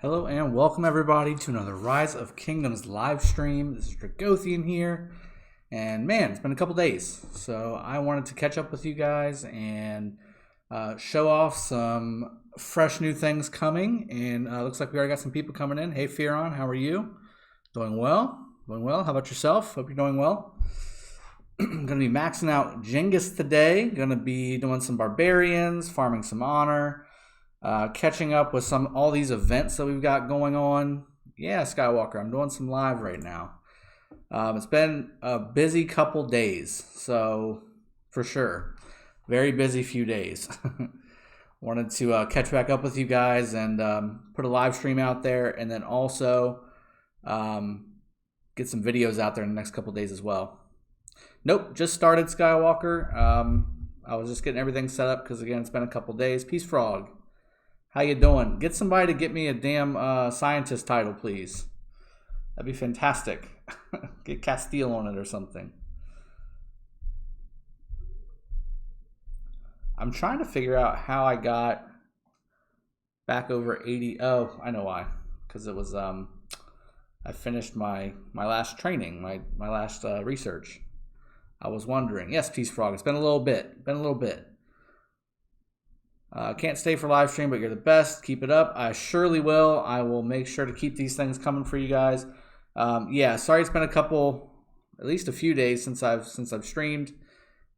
Hello and welcome everybody to another Rise of Kingdoms live stream. This is Dragothian here, and man, it's been a couple days, so I wanted to catch up with you guys and show off some fresh new things coming. And looks like we already got some people coming in. Hey Fearon, how are you? Doing well? Doing well. How about yourself? Hope you're doing well. I'm going to be maxing out Genghis today. Going to be doing some barbarians, farming some honor. Catching up with all these events that we've got going on. Yeah, Skywalker, I'm doing some live right now. It's been a busy couple days, so for sure, very busy few days. Wanted to catch back up with you guys and put a live stream out there, and then also get some videos out there in the next couple days as well. Nope, just started Skywalker. I was just getting everything set up because again, it's been a couple days. Peace Frog. How you doing? Get somebody to get me a damn scientist title, please. That'd be fantastic. Get Castile on it or something. I'm trying to figure out how I got back over 80. Oh, I know why. Because it was I finished my last training, my last research. I was wondering. Yes, Peace Frog. It's been a little bit. Can't stay for live stream, but you're the best. Keep it up. I surely will. I will make sure to keep these things coming for you guys. Yeah, sorry it's been at least a few days since I've streamed.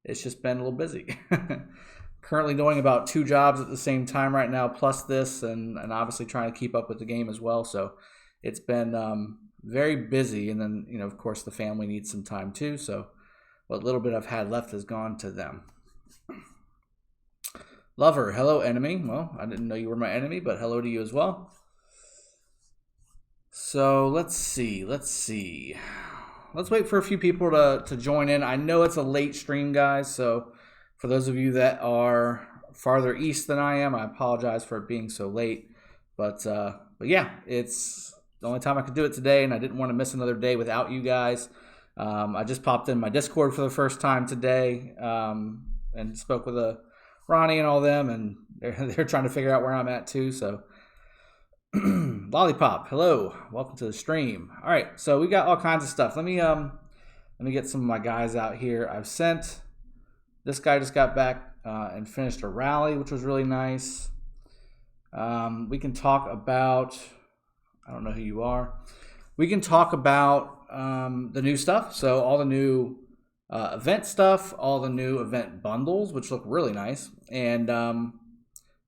It's just been a little busy. Currently doing about 2 jobs at the same time right now, plus this, and obviously trying to keep up with the game as well. So it's been very busy, and then of course the family needs some time too. So what little bit I've had left has gone to them. Lover, hello enemy. Well, I didn't know you were my enemy, but hello to you as well. So let's see. Let's wait for a few people to join in. I know it's a late stream, guys, so for those of you that are farther east than I am, I apologize for it being so late. But yeah, it's the only time I could do it today, and I didn't want to miss another day without you guys. I just popped in my Discord for the first time today and spoke with Ronnie and all them, and they're trying to figure out where I'm at too. So Lollipop, hello, welcome to the stream. All right, so we got all kinds of stuff. Let me get some of my guys out here. This guy just got back and finished a rally, which was really nice. We can talk about, I don't know who you are. We can talk about the new stuff. So all the new event stuff, all the new event bundles, which look really nice. And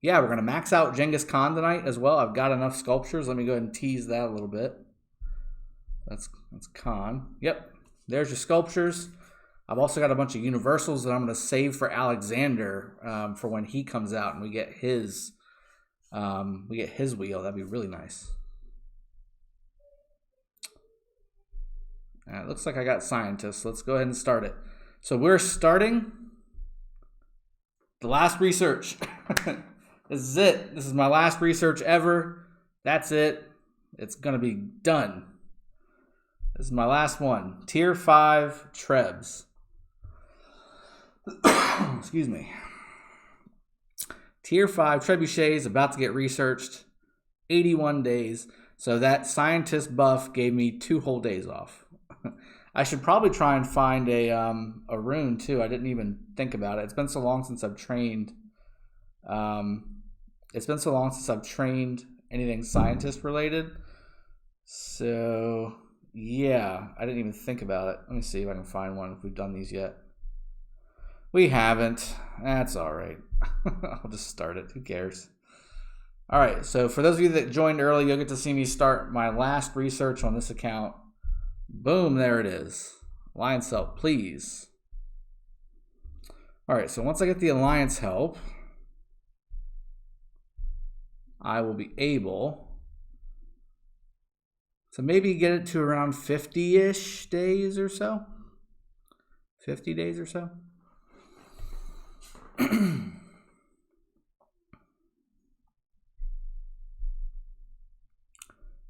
yeah, we're going to max out Genghis Khan tonight as well. I've got enough sculptures. Let me go ahead and tease that a little bit. That's Khan. Yep, there's your sculptures. I've also got a bunch of universals that I'm going to save for Alexander for when he comes out and we get his wheel. That'd be really nice. It looks like I got scientists. Let's go ahead and start it. So we're starting the last research. This is it. This is my last research ever. That's it. It's going to be done. This is my last one. Tier 5 Trebs. Excuse me. Tier 5 Trebuchets about to get researched. 81 days. So that scientist buff gave me 2 whole days off. I should probably try and find a rune too. I didn't even think about it. It's been so long since I've trained. Anything scientist related. So yeah, I didn't even think about it. Let me see if I can find one if we've done these yet. We haven't. That's all right. I'll just start it. Who cares? All right. So for those of you that joined early, you'll get to see me start my last research on this account. Boom, there it is. Alliance help, please. All right, so once I get the alliance help, I will be able to maybe get it to around 50-ish days or so. 50 days or so.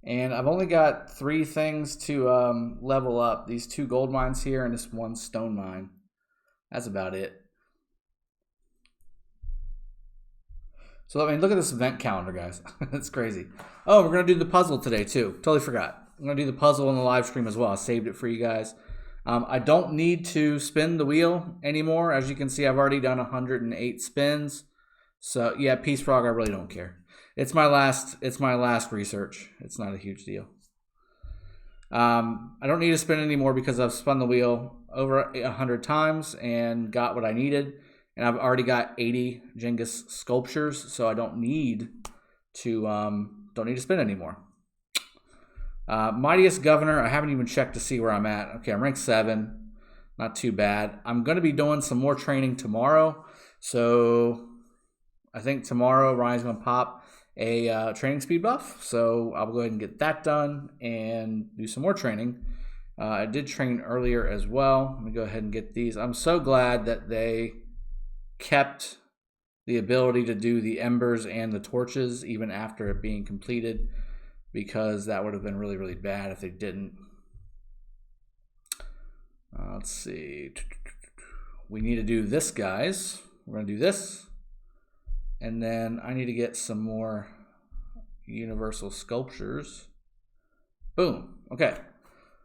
And I've only got 3 things to level up. These 2 gold mines here and this 1 stone mine. That's about it. So, I mean, look at this event calendar, guys. That's crazy. Oh, we're going to do the puzzle today, too. Totally forgot. I'm going to do the puzzle in the live stream as well. I saved it for you guys. I don't need to spin the wheel anymore. As you can see, I've already done 108 spins. So, yeah, Peace Frog, I really don't care. It's my last research. It's not a huge deal. I don't need to spin anymore because I've spun the wheel over 100 times and got what I needed. And I've already got 80 Genghis sculptures, so I don't need to spin anymore. Mightiest Governor, I haven't even checked to see where I'm at. Okay, I'm ranked 7. Not too bad. I'm going to be doing some more training tomorrow. So I think tomorrow Ryan's going to pop a training speed buff. So I'll go ahead and get that done and do some more training. I did train earlier as well. Let me go ahead and get these. I'm so glad that they kept the ability to do the embers and the torches even after it being completed, because that would have been really, really bad if they didn't. Let's see. We need to do this, guys. We're going to do this. And then I need to get some more universal sculptures. Boom. Okay.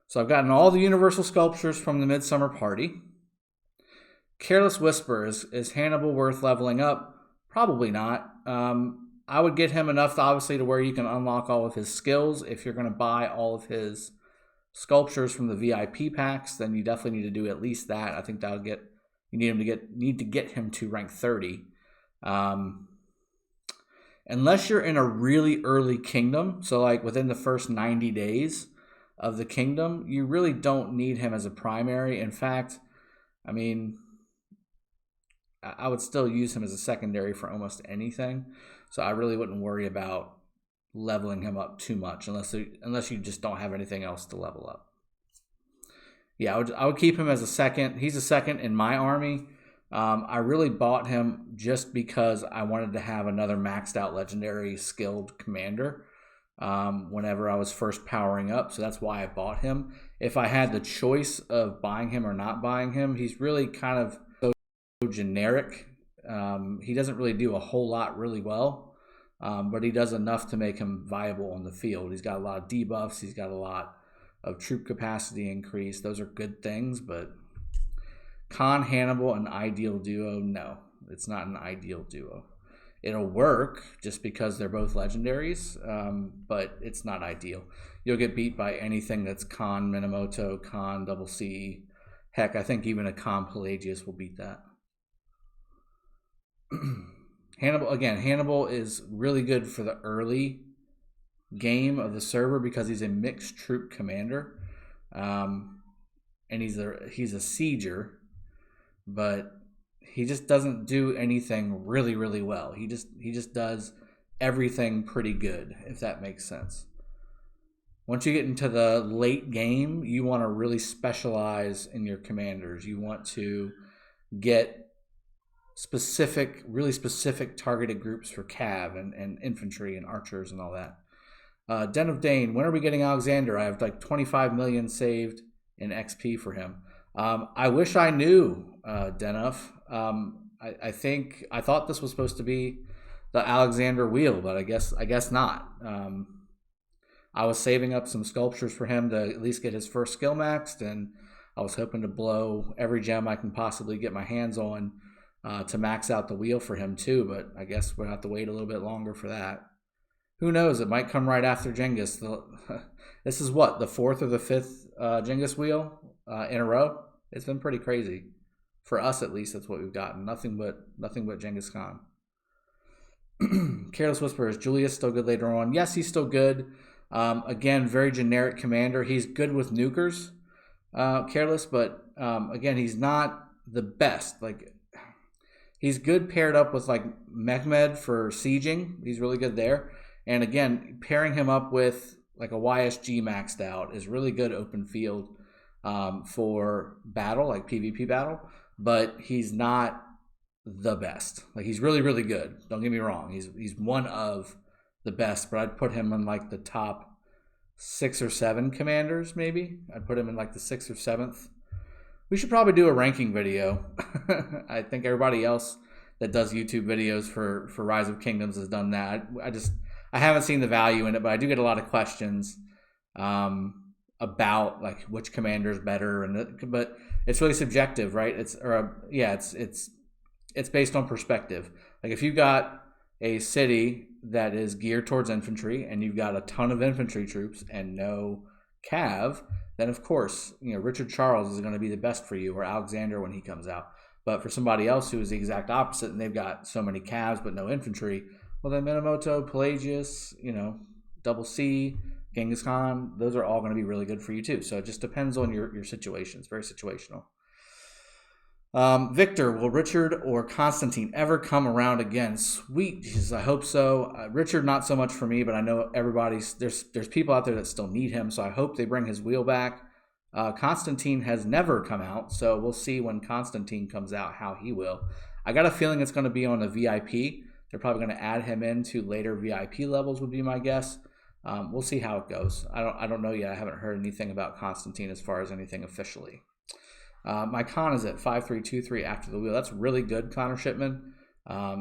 So I've gotten all the universal sculptures from the Midsummer Party. Careless Whisper, is Hannibal worth leveling up? Probably not. I would get him enough, obviously, to where you can unlock all of his skills. If you're going to buy all of his sculptures from the VIP packs, then you definitely need to do at least that. I think that'll get you need to get him to rank 30. Unless you're in a really early kingdom, so like within the first 90 days of the kingdom, you really don't need him as a primary. In fact, I mean, I would still use him as a secondary for almost anything. So I really wouldn't worry about leveling him up too much unless you just don't have anything else to level up. Yeah, I would keep him as a second. He's a second in my army. I really bought him just because I wanted to have another maxed out legendary skilled commander whenever I was first powering up. So that's why I bought him. If I had the choice of buying him or not buying him, he's really kind of so generic. He doesn't really do a whole lot really well, but he does enough to make him viable on the field. He's got a lot of debuffs. He's got a lot of troop capacity increase. Those are good things, but Khan, Hannibal, an ideal duo? No, it's not an ideal duo. It'll work just because they're both legendaries, but it's not ideal. You'll get beat by anything that's Khan Minamoto, Khan Double C. Heck, I think even a Khan Pelagius will beat that. Hannibal is really good for the early game of the server because he's a mixed troop commander, and he's a sieger, but he just doesn't do anything really, really well. He just does everything pretty good, if that makes sense. Once you get into the late game, you want to really specialize in your commanders. You want to get really specific targeted groups for cav and infantry and archers and all that. Den of Dane, when are we getting Alexander? I have like 25 million saved in XP for him. I wish I knew, Denuf. I thought this was supposed to be the Alexander wheel, but I guess not. I was saving up some sculptures for him to at least get his first skill maxed, and I was hoping to blow every gem I can possibly get my hands on to max out the wheel for him too, but I guess we'll have to wait a little bit longer for that. Who knows? It might come right after Genghis. This is what, the 4th or the 5th Genghis wheel in a row? It's been pretty crazy. For us, at least, that's what we've gotten. Nothing but Genghis Khan. Careless Whisper, is Julius still good later on? Yes, he's still good. Again, very generic commander. He's good with nukers, Careless, but again, he's not the best. Like, he's good paired up with like Mehmed for sieging. He's really good there. And again, pairing him up with like a YSG maxed out is really good open field for battle, like PvP battle. But he's not the best. Like, he's really, really good. Don't get me wrong. He's one of the best, but I'd put him in like the top 6 or 7 commanders, maybe. I'd put him in like the 6th or 7th. We should probably do a ranking video. I think everybody else that does YouTube videos for Rise of Kingdoms has done that. I haven't seen the value in it, but I do get a lot of questions about like which commander is better, but it's really subjective, right? It's based on perspective. Like if you've got a city that is geared towards infantry and you've got a ton of infantry troops and no cav, then of course, Richard Charles is going to be the best for you, or Alexander when he comes out. But for somebody else who is the exact opposite and they've got so many calves but no infantry, well then Minamoto, Pelagius, Double C, Genghis Khan, those are all going to be really good for you too. So it just depends on your situation. It's very situational. Victor, will Richard or Constantine ever come around again? Sweet Jesus, I hope so. Richard, not so much for me, but I know there's people out there that still need him, so I hope they bring his wheel back. Constantine has never come out, so we'll see when Constantine comes out how he will. I got a feeling it's going to be on a VIP. They're probably going to add him into later VIP levels would be my guess. We'll see how it goes. I don't know yet. I haven't heard anything about Constantine as far as anything officially. My con is at 5323 after the wheel. That's really good, Connor Shipman.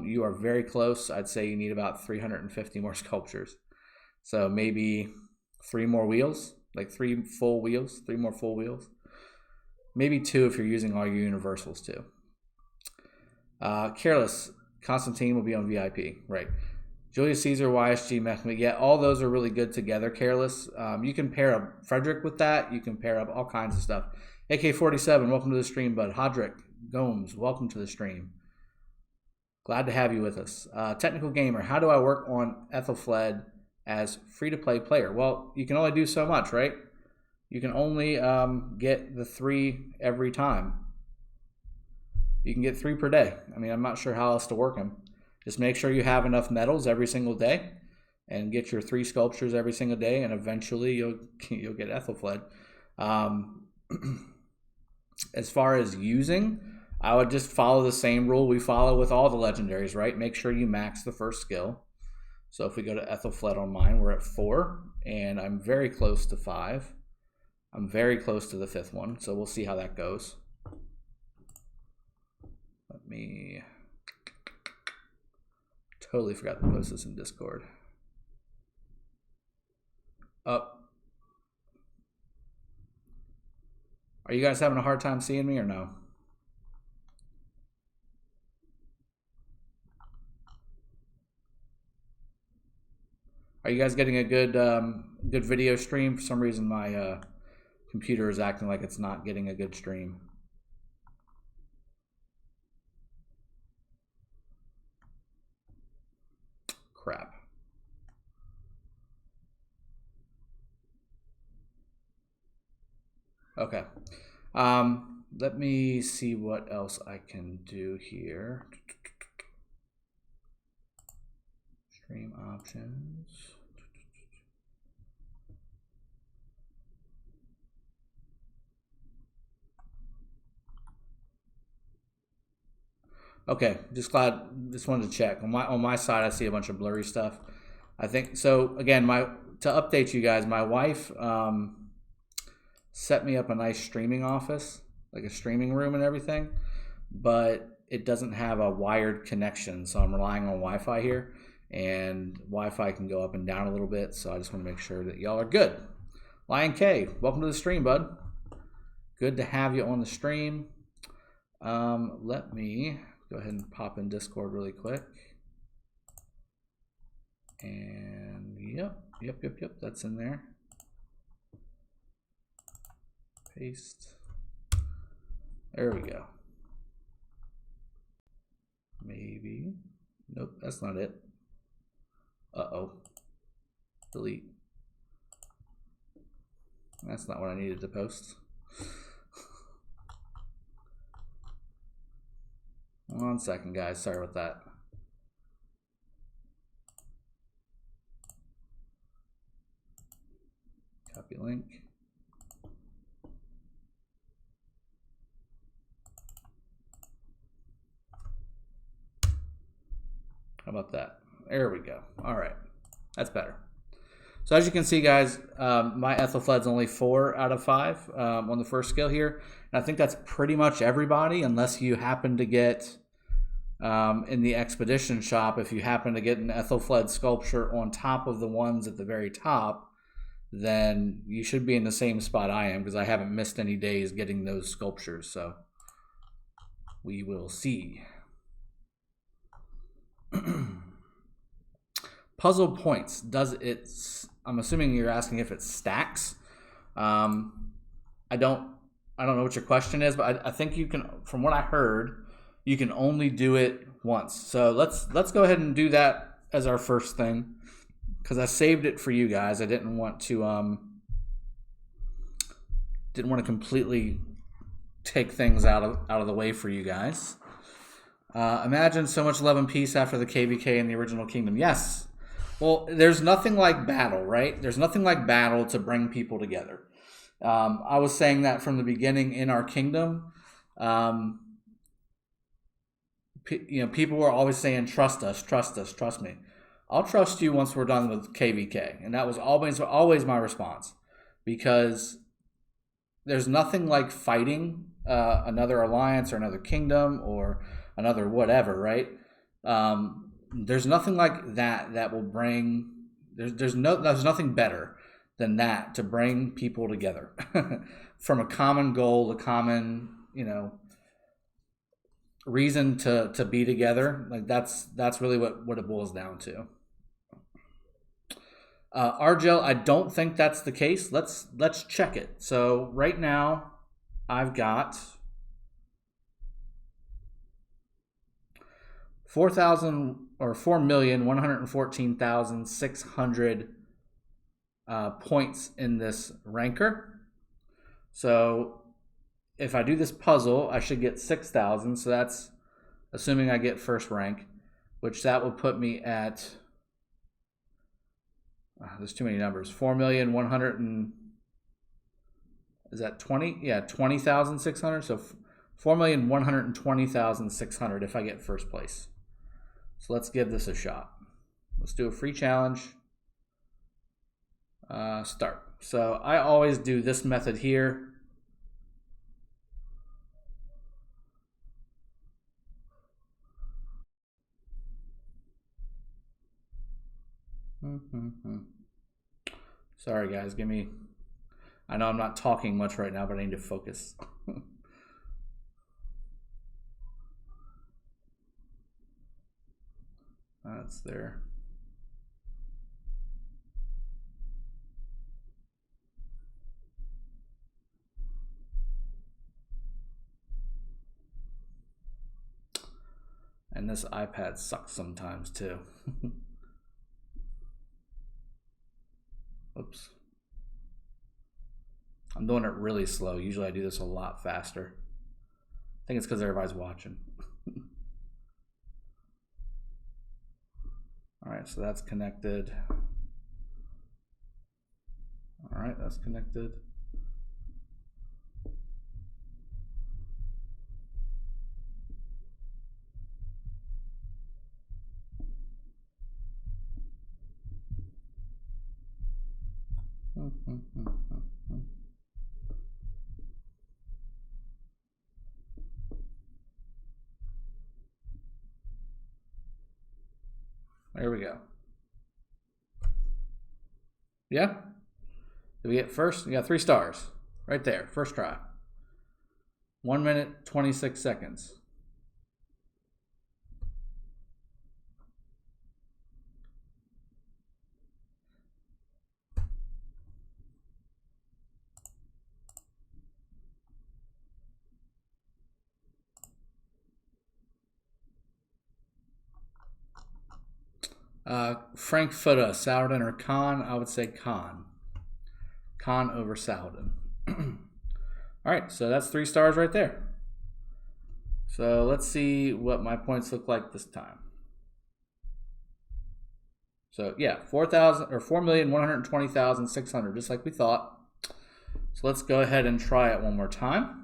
You are very close. I'd say you need about 350 more sculptures. So maybe 3 more wheels, like 3 more full wheels. Maybe 2 if you're using all your universals too. Careless, Constantine will be on VIP, right? Julius Caesar, YSG, Mechanic. Yeah, all those are really good together, Careless. You can pair up Frederick with that. You can pair up all kinds of stuff. AK-47, welcome to the stream, bud. Hodrick Gomes, welcome to the stream. Glad to have you with us. Technical Gamer, how do I work on Ethelfled as free-to-play player? Well, you can only do so much, right? You can only get the 3 every time. You can get 3 per day. I mean, I'm not sure how else to work them. Just make sure you have enough medals every single day and get your 3 sculptures every single day, and eventually you'll get Ethelfled. As far as using, I would just follow the same rule we follow with all the legendaries, right? Make sure you max the first skill. So if we go to Ethelfled on mine, we're at 4, and I'm very close to 5. I'm very close to the 5th one, so we'll see how that goes. Let me... Totally forgot to post this in Discord. Up. Are you guys having a hard time seeing me or no? Are you guys getting a good good video stream? For some reason my computer is acting like it's not getting a good stream. Crap. Okay. Let me see what else I can do here. Stream options. Okay, just wanted to check. On my side I see a bunch of blurry stuff. I think so again, to update you guys, my wife set me up a nice streaming office, like a streaming room and everything, but it doesn't have a wired connection, so I'm relying on Wi-Fi here, and Wi-Fi can go up and down a little bit, so I just want to make sure that y'all are good. Lion K, welcome to the stream, bud. Good to have you on the stream. Let me go ahead and pop in Discord really quick. And yep, that's in there. Paste. There we go. Maybe. Nope, that's not it. Uh-oh. Delete. That's not what I needed to post. One second, guys. Sorry about that. Copy link. How about that? There we go. All right. That's better. So as you can see, guys, my Ethelfled's only 4 out of 5 on the first skill here. And I think that's pretty much everybody, unless you happen to get in the expedition shop, if you happen to get an Ethelfled sculpture on top of the ones at the very top, then you should be in the same spot I am, because I haven't missed any days getting those sculptures. So we will see. Puzzle points. Does it? I'm assuming you're asking if it stacks. I don't know what your question is, but I think you can. From what I heard, you can only do it once. So let's go ahead and do that as our first thing, because I saved it for you guys. I didn't want to completely take things out of the way for you guys. Imagine so much love and peace after the KVK in the original kingdom. Yes. Well, there's nothing like battle, right? There's nothing like battle to bring people together. I was saying that from the beginning in our kingdom. People were always saying, trust us, trust me. I'll trust you once we're done with KVK. And that was always my response. Because there's nothing like fighting another alliance or another kingdom or another whatever, right? There's nothing like that will bring... There's nothing better than that to bring people together from a common goal, a common, reason to be together. Like that's really what it boils down to. Argel, I don't think that's the case. Let's check it. So right now I've got 4,114,600 points in this ranker. So if I do this puzzle, I should get 6,000. So that's assuming I get first rank, which that would put me at, there's too many numbers, 4,100,000 is that 20? Yeah, 20,600. So 4,120,600 if I get first place. So let's give this a shot. Let's do a free challenge. Start. So I always do this method here. Sorry guys, I know I'm not talking much right now, but I need to focus. That's there. And this iPad sucks sometimes too. Oops. I'm doing it really slow. Usually I do this a lot faster. I think it's because everybody's watching. All right, so that's connected. All right, that's connected. There we go. Yeah? Did we get first? We got 3 stars. Right there. First try. 1 minute, 26 seconds. Frankfurter, Saladin, or Khan? I would say Khan. Khan over Saladin. All right, so that's 3 stars right there. So let's see what my points look like this time. So yeah, 4,120,600, just like we thought. So let's go ahead and try it one more time.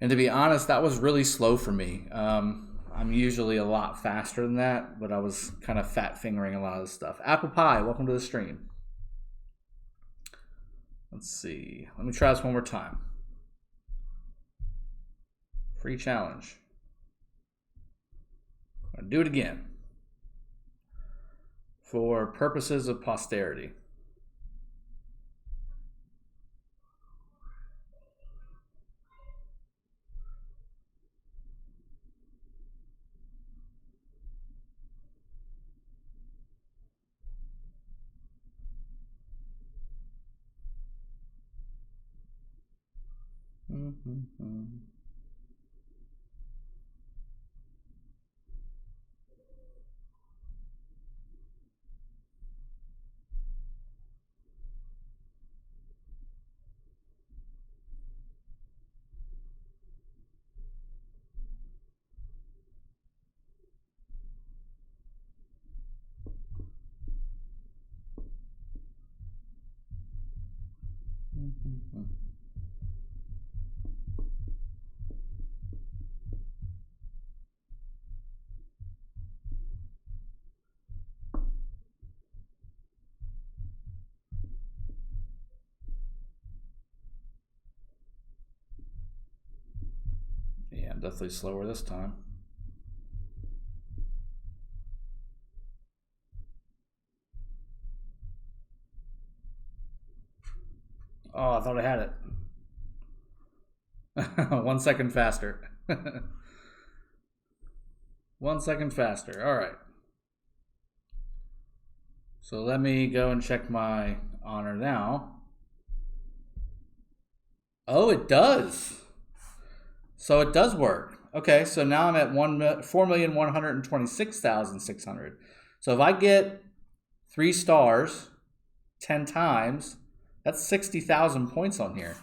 And to be honest, that was really slow for me. I'm usually a lot faster than that, but I was kind of fat fingering a lot of this stuff. Apple Pie, welcome to the stream. Let's see. Let me try this one more time. Free challenge. I'm going to do it again. For purposes of posterity. Yeah, definitely slower this time. Oh, I thought I had it. 1 second faster. 1 second faster. All right. So let me go and check my honor now. Oh, it does. So it does work. Okay, so now I'm at 4,126,600. So if I get 3 stars 10 times, that's 60,000 points on here.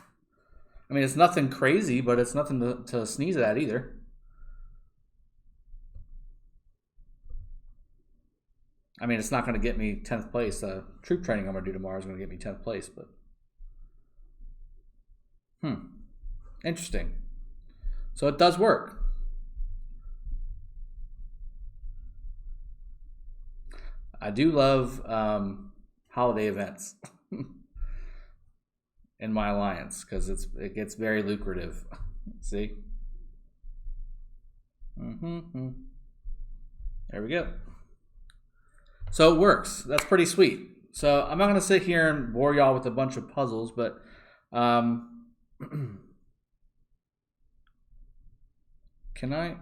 I mean, it's nothing crazy, but it's nothing to sneeze at either. I mean, it's not going to get me 10th place. The troop training I'm going to do tomorrow is going to get me 10th place, but interesting. So it does work. I do love holiday events in my alliance because it gets very lucrative. See? There we go. So it works. That's pretty sweet. So I'm not going to sit here and bore y'all with a bunch of puzzles, but can I?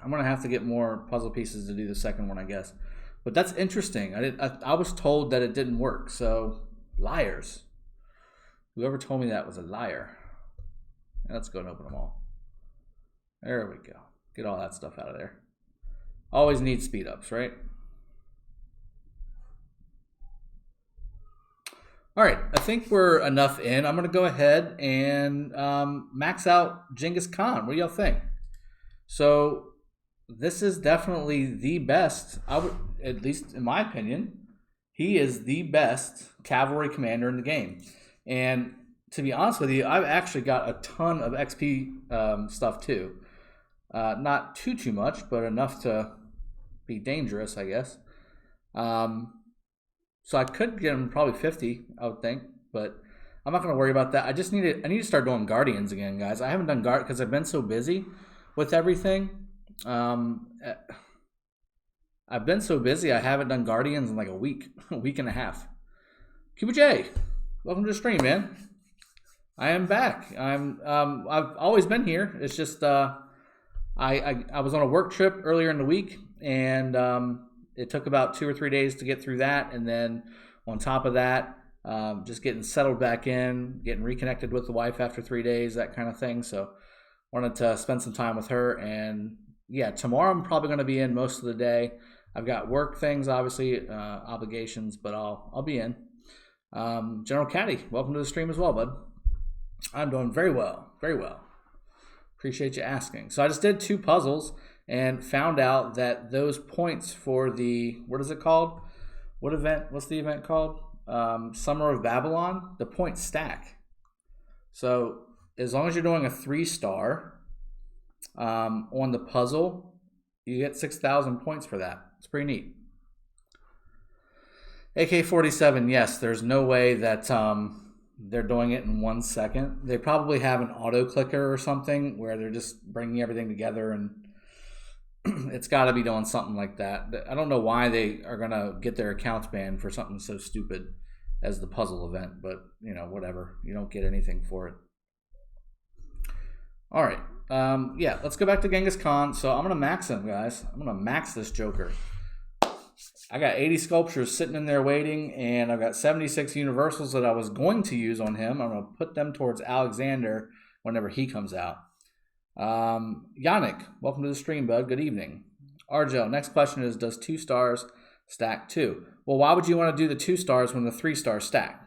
I'm going to have to get more puzzle pieces to do the second one, I guess. But that's interesting. I was told that it didn't work. So liars. Whoever told me that was a liar. Let's go and open them all. There we go. Get all that stuff out of there. Always need speed ups, right? All right, I think we're enough in. I'm going to go ahead and max out Genghis Khan. What do y'all think? So this is definitely the best, at least in my opinion, he is the best cavalry commander in the game. And to be honest with you, I've actually got a ton of XP stuff too. Not too much, but enough to be dangerous, I guess. So I could get him probably 50, I would think, but I'm not going to worry about that. I need to start doing Guardians again, guys. I haven't done Guard because I've been so busy with everything. I've been so busy, I haven't done Guardians in like a week and a half. Cuba J, welcome to the stream, man. I am back. I've always been here. It's just I was on a work trip earlier in the week, and it took about 2 or 3 days to get through that, and then on top of that, just getting settled back in, getting reconnected with the wife after 3 days, that kind of thing. So wanted to spend some time with her, and yeah, tomorrow I'm probably going to be in most of the day. I've got work things, obviously, obligations, but I'll be in. General Caddy, welcome to the stream as well, bud. I'm doing very well, very well. Appreciate you asking. So I just did 2 puzzles and found out that those points for the, what is it called? What event? What's the event called? Summer of Babylon. The points stack. So as long as you're doing a 3-star on the puzzle, you get 6,000 points for that. It's pretty neat. AK-47, yes, there's no way that they're doing it in 1 second. They probably have an auto clicker or something where they're just bringing everything together, and it's got to be doing something like that. I don't know why they are going to get their accounts banned for something so stupid as the puzzle event, but, you know, whatever. You don't get anything for it. All right. Yeah, let's go back to Genghis Khan. So I'm going to max him, guys. I'm going to max this Joker. I got 80 sculptures sitting in there waiting, and I've got 76 universals that I was going to use on him. I'm going to put them towards Alexander whenever he comes out. Yannick, welcome to the stream, bud. Good evening. Arjo, next question is, does 2 stars stack 2? Well, why would you want to do the 2 stars when the 3 stars stack?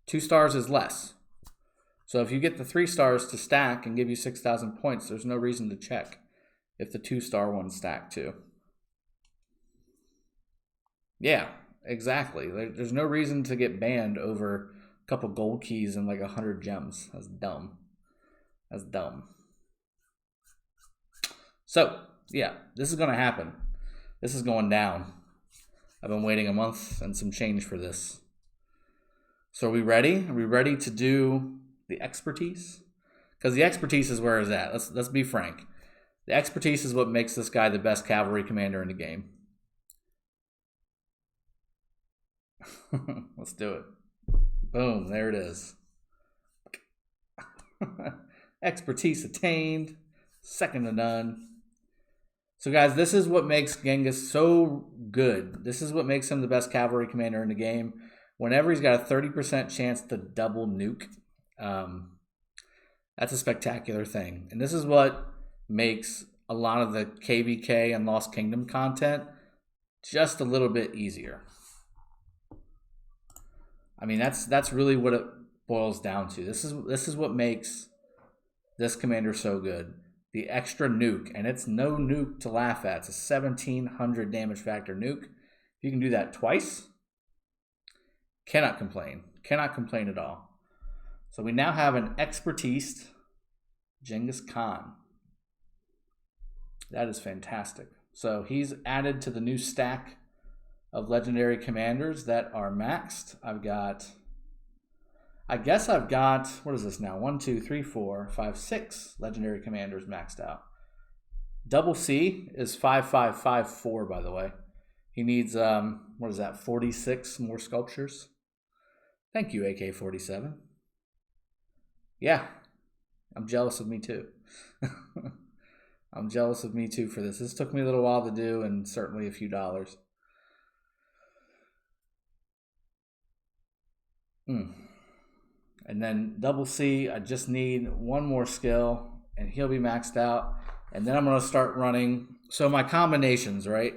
2 stars is less. So if you get the 3 stars to stack and give you 6,000 points, there's no reason to check if the 2-star ones stack too. Yeah, exactly. There's no reason to get banned over a couple gold keys and like 100 gems. That's dumb. That's dumb. So, yeah, this is going to happen. This is going down. I've been waiting a month and some change for this. So are we ready? Are we ready to do the expertise? Because the expertise is where it's at. Let's be frank. The expertise is what makes this guy the best cavalry commander in the game. Let's do it. Boom, there it is. Expertise attained. Second to none. So guys, this is what makes Genghis so good. This is what makes him the best cavalry commander in the game. Whenever he's got a 30% chance to double nuke, that's a spectacular thing. And this is what makes a lot of the KVK and Lost Kingdom content just a little bit easier. I mean, that's really what it boils down to. This is what makes this commander so good. The extra nuke, and it's no nuke to laugh at. It's a 1,700 damage factor nuke. If you can do that twice, cannot complain. Cannot complain at all. So we now have an expertise Genghis Khan. That is fantastic. So he's added to the new stack of legendary commanders that are maxed. I guess I've got, what is this now? 1, 2, 3, 4, 5, 6 legendary commanders maxed out. Double C is 5554, by the way. He needs, 46 more sculptures. Thank you, AK-47. Yeah, I'm jealous of me too. I'm jealous of me too for this. This took me a little while to do, and certainly a few dollars. And then double C, I just need one more skill, and he'll be maxed out. And then I'm going to start running. So my combinations, right?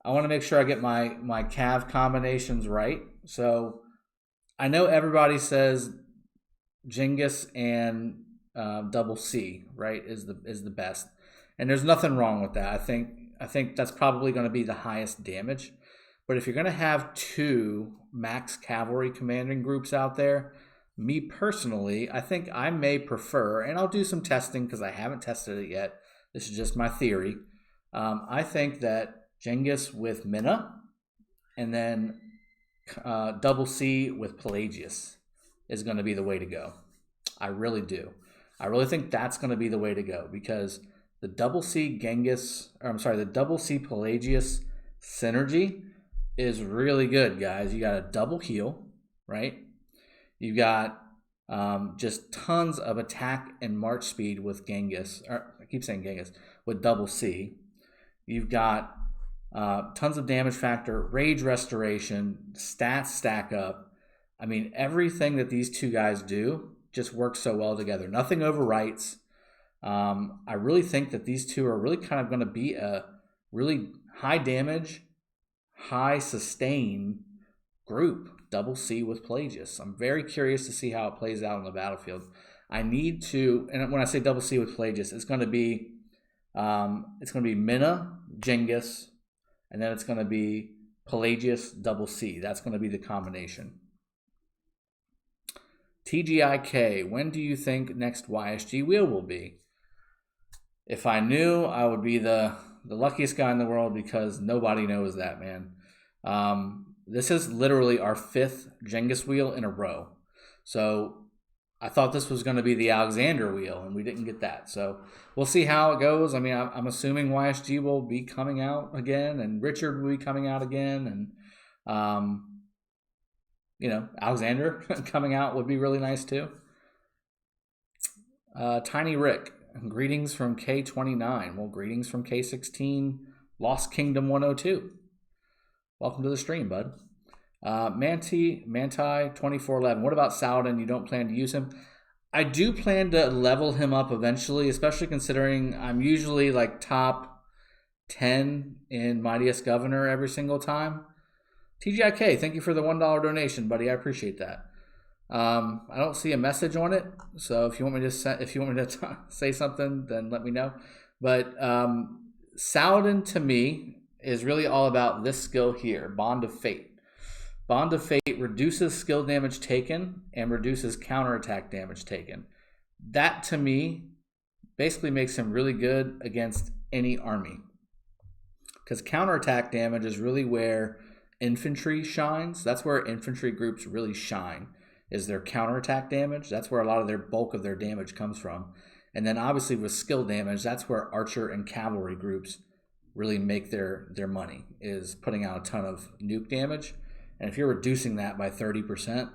I want to make sure I get my cav combinations right. So I know everybody says Genghis and double C, right, is the best. And there's nothing wrong with that. I think that's probably going to be the highest damage. But if you're going to have 2 max cavalry commanding groups out there, me personally, I think I may prefer, and I'll do some testing because I haven't tested it yet. This is just my theory. I think that Genghis with Minna and then double C with Pelagius is going to be the way to go. I really do. I really think that's going to be the way to go because the double C the double C Pelagius synergy is really good, guys. You got a double heal, right? You got just tons of attack and march speed with Genghis. Or I keep saying Genghis with double C. You've got tons of damage factor, rage restoration, stats stack up. I mean, everything that these two guys do just works so well together. Nothing overwrites. I really think that these two are really kind of going to be a really high damage, high sustain group. Double C with Pelagius. I'm very curious to see how it plays out on the battlefield. I need to, and when I say double C with Pelagius, it's going to be Minna, Genghis, and then it's going to be Pelagius double C. That's going to be the combination. TGIK, when do you think next YSG wheel will be? If I knew, I would be the luckiest guy in the world because nobody knows that, man. This is literally our 5th Genghis wheel in a row. So I thought this was going to be the Alexander wheel, and we didn't get that. So we'll see how it goes. I mean, I'm assuming YSG will be coming out again, and Richard will be coming out again, and Alexander coming out would be really nice too. Tiny Rick, greetings from K29. Well, greetings from K16, Lost Kingdom 102. Welcome to the stream, bud. Manti 2411. What about Saladin? You don't plan to use him? I do plan to level him up eventually, especially considering I'm usually like top 10 in Mightiest Governor every single time. TGIK, thank you for the $1 donation, buddy. I appreciate that. I don't see a message on it, so if you want me to say something, then let me know. But Saladin to me is really all about this skill here, Bond of Fate. Bond of Fate reduces skill damage taken and reduces counterattack damage taken. That to me basically makes him really good against any army, because counterattack damage is really where infantry shines. That's where infantry groups really shine, is their counterattack damage. That's where a lot of their bulk of their damage comes from. And then obviously with skill damage, that's where archer and cavalry groups really make their money, is putting out a ton of nuke damage. And if you're reducing that by 30%,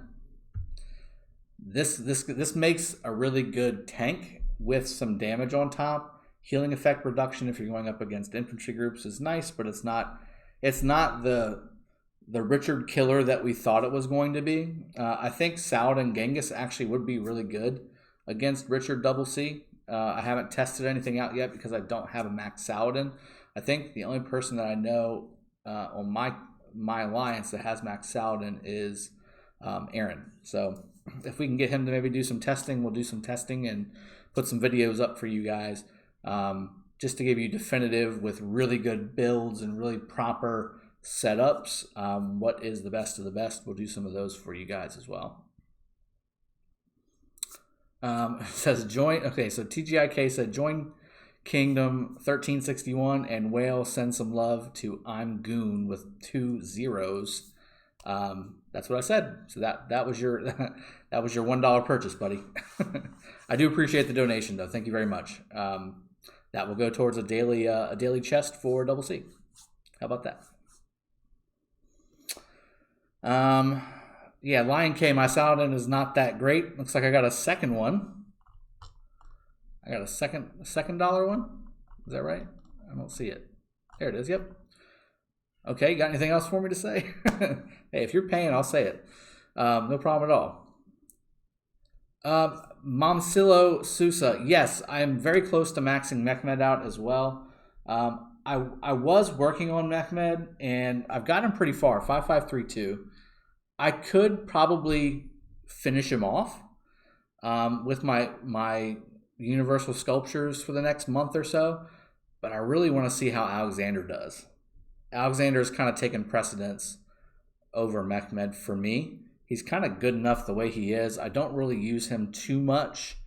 this makes a really good tank with some damage on top. Healing effect reduction if you're going up against infantry groups is nice, but it's not the Richard killer that we thought it was going to be. I think Saladin Genghis actually would be really good against Richard Double C. I haven't tested anything out yet because I don't have a max Saladin. I think the only person that I know on my alliance that has max Saladin is Aaron. So if we can get him to maybe do some testing, we'll do some testing and put some videos up for you guys, just to give you definitive with really good builds and really proper setups, what is the best of the best. We'll do some of those for you guys as well. It says join. Okay, so TGIK said join Kingdom 1361 and Whale send some love to I'm Goon with 2 zeros. That's what I said. So that was your that was your $1 purchase, buddy. I do appreciate the donation though. Thank you very much. That will go towards a daily chest for Double C. How about that? Yeah, Lion K, my Saladin is not that great. Looks like I got a second one. I got a second dollar one. Is that right? I don't see it. There it is. Yep. Okay, got anything else for me to say? Hey, if you're paying, I'll say it. No problem at all. Momsilo Sousa. Yes, I am very close to maxing Mehmed out as well. I was working on Mehmed, and I've gotten pretty far, 5532. I could probably finish him off with my universal sculptures for the next month or so, but I really want to see how Alexander does. Alexander's kind of taken precedence over Mehmed for me. He's kind of good enough the way he is. I don't really use him too much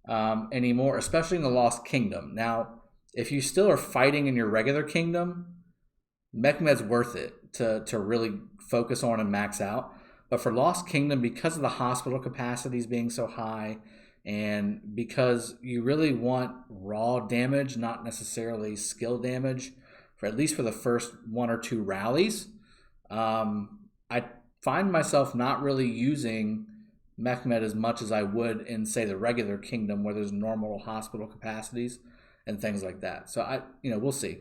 anymore, especially in the Lost Kingdom. Now, if you still are fighting in your regular kingdom, Mehmed's worth it to really focus on and max out. But for Lost Kingdom, because of the hospital capacities being so high, and because you really want raw damage, not necessarily skill damage, for at least for the first 1 or 2 rallies, I find myself not really using Mehmed as much as I would in, say, the regular kingdom where there's normal hospital capacities and things like that. So we'll see.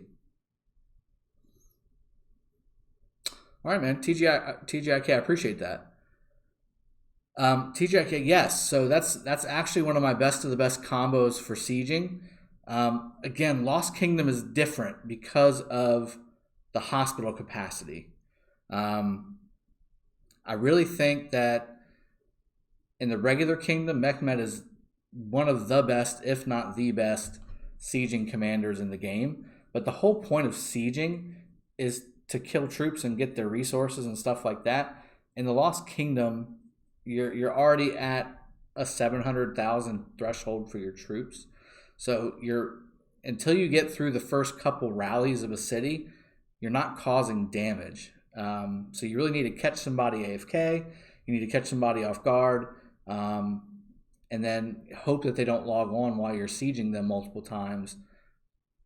All right, man. TGIK, I appreciate that. TGIK, yes. So that's actually one of my best of the best combos for sieging. Again, Lost Kingdom is different because of the hospital capacity. I really think that in the regular kingdom, Mehmed is one of the best, if not the best, sieging commanders in the game. But the whole point of sieging is to kill troops and get their resources and stuff like that. In the Lost Kingdom, you're already at a 700,000 threshold for your troops. So until you get through the first couple rallies of a city, you're not causing damage. So you really need to catch somebody AFK. You need to catch somebody off guard. and then hope that they don't log on while you're sieging them multiple times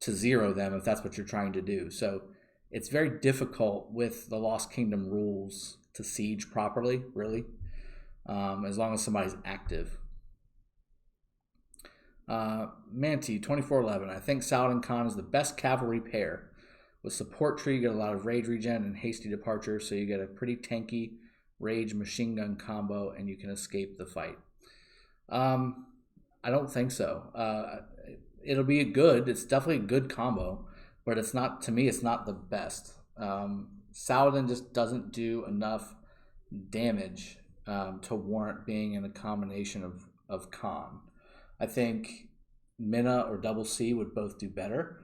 to zero them if that's what you're trying to do. So it's very difficult with the Lost Kingdom rules to siege properly, really, as long as somebody's active. Manti 2411. I think Saladin Khan is the best cavalry pair. With support tree, you get a lot of rage regen and hasty departure, so you get a pretty tanky rage machine gun combo, and you can escape the fight. I don't think so. It'll be it's definitely a good combo, but it's not, to me, it's not the best. Saladin just doesn't do enough damage to warrant being in a combination of Khan. I think Minna or Double C would both do better.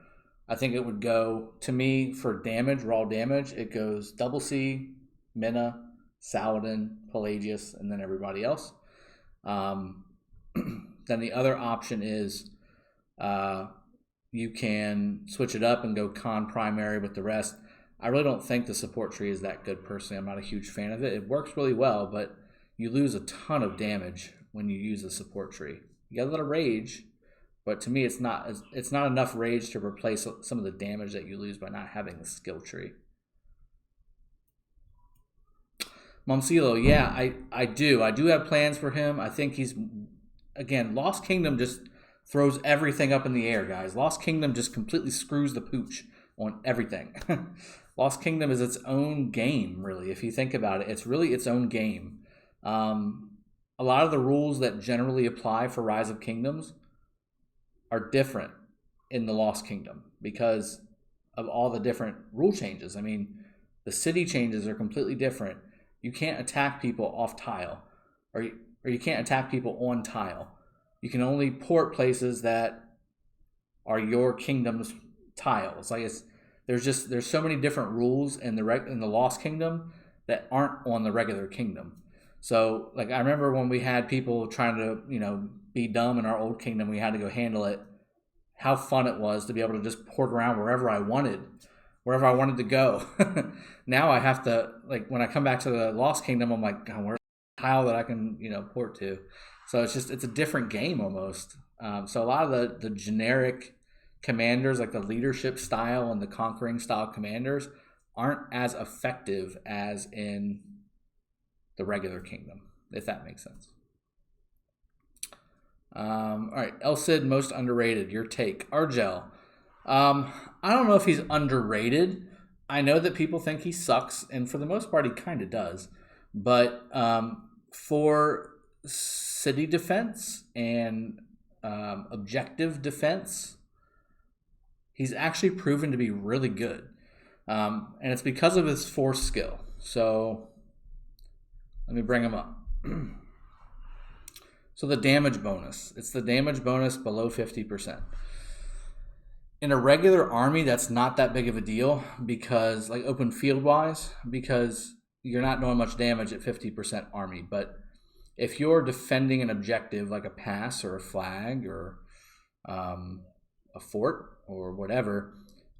I think it would go, to me, for damage, raw damage, it goes Double C, Minna, Saladin, Pelagius, and then everybody else. Then the other option is you can switch it up and go Khan primary with the rest. I really don't think the support tree is that good personally. I'm not a huge fan of it. It works really well, but you lose a ton of damage when you use the support tree. You got a lot of rage, but to me it's not enough rage to replace some of the damage that you lose by not having the skill tree. Momsilo, yeah, I do have plans for him. I think he's, again, Lost Kingdom just throws everything up in the air, guys. Lost Kingdom just completely screws the pooch on everything. Lost Kingdom is its own game, really. If you think about it, it's really its own game. A lot of the rules that generally apply for Rise of Kingdoms are different in the Lost Kingdom because of all the different rule changes. I mean, the city changes are completely different. You can't attack people off tile, or you can't attack people on tile. You can only port places that are your kingdom's tiles. There's so many different rules in the Lost Kingdom that aren't on the regular kingdom. So, like, I remember when we had people trying to, be dumb in our old kingdom, we had to go handle it. How fun it was to be able to just port around wherever I wanted to go. Now I have to, like, when I come back to the Lost Kingdom, I'm like, God, where's the tile that I can, port to? So it's a different game almost. So a lot of the generic commanders, like the leadership style and the conquering style commanders, aren't as effective as in the regular kingdom, if that makes sense. All right, El Cid, most underrated. Your take. Argel. I don't know if he's underrated. I know that people think he sucks, and for the most part, he kind of does. But for city defense and objective defense, he's actually proven to be really good. And it's because of his force skill. So let me bring him up. So the damage bonus. It's the damage bonus below 50%. In a regular army, that's not that big of a deal because, like, open field wise, because you're not doing much damage at 50% army. But if you're defending an objective like a pass or a flag or a fort or whatever,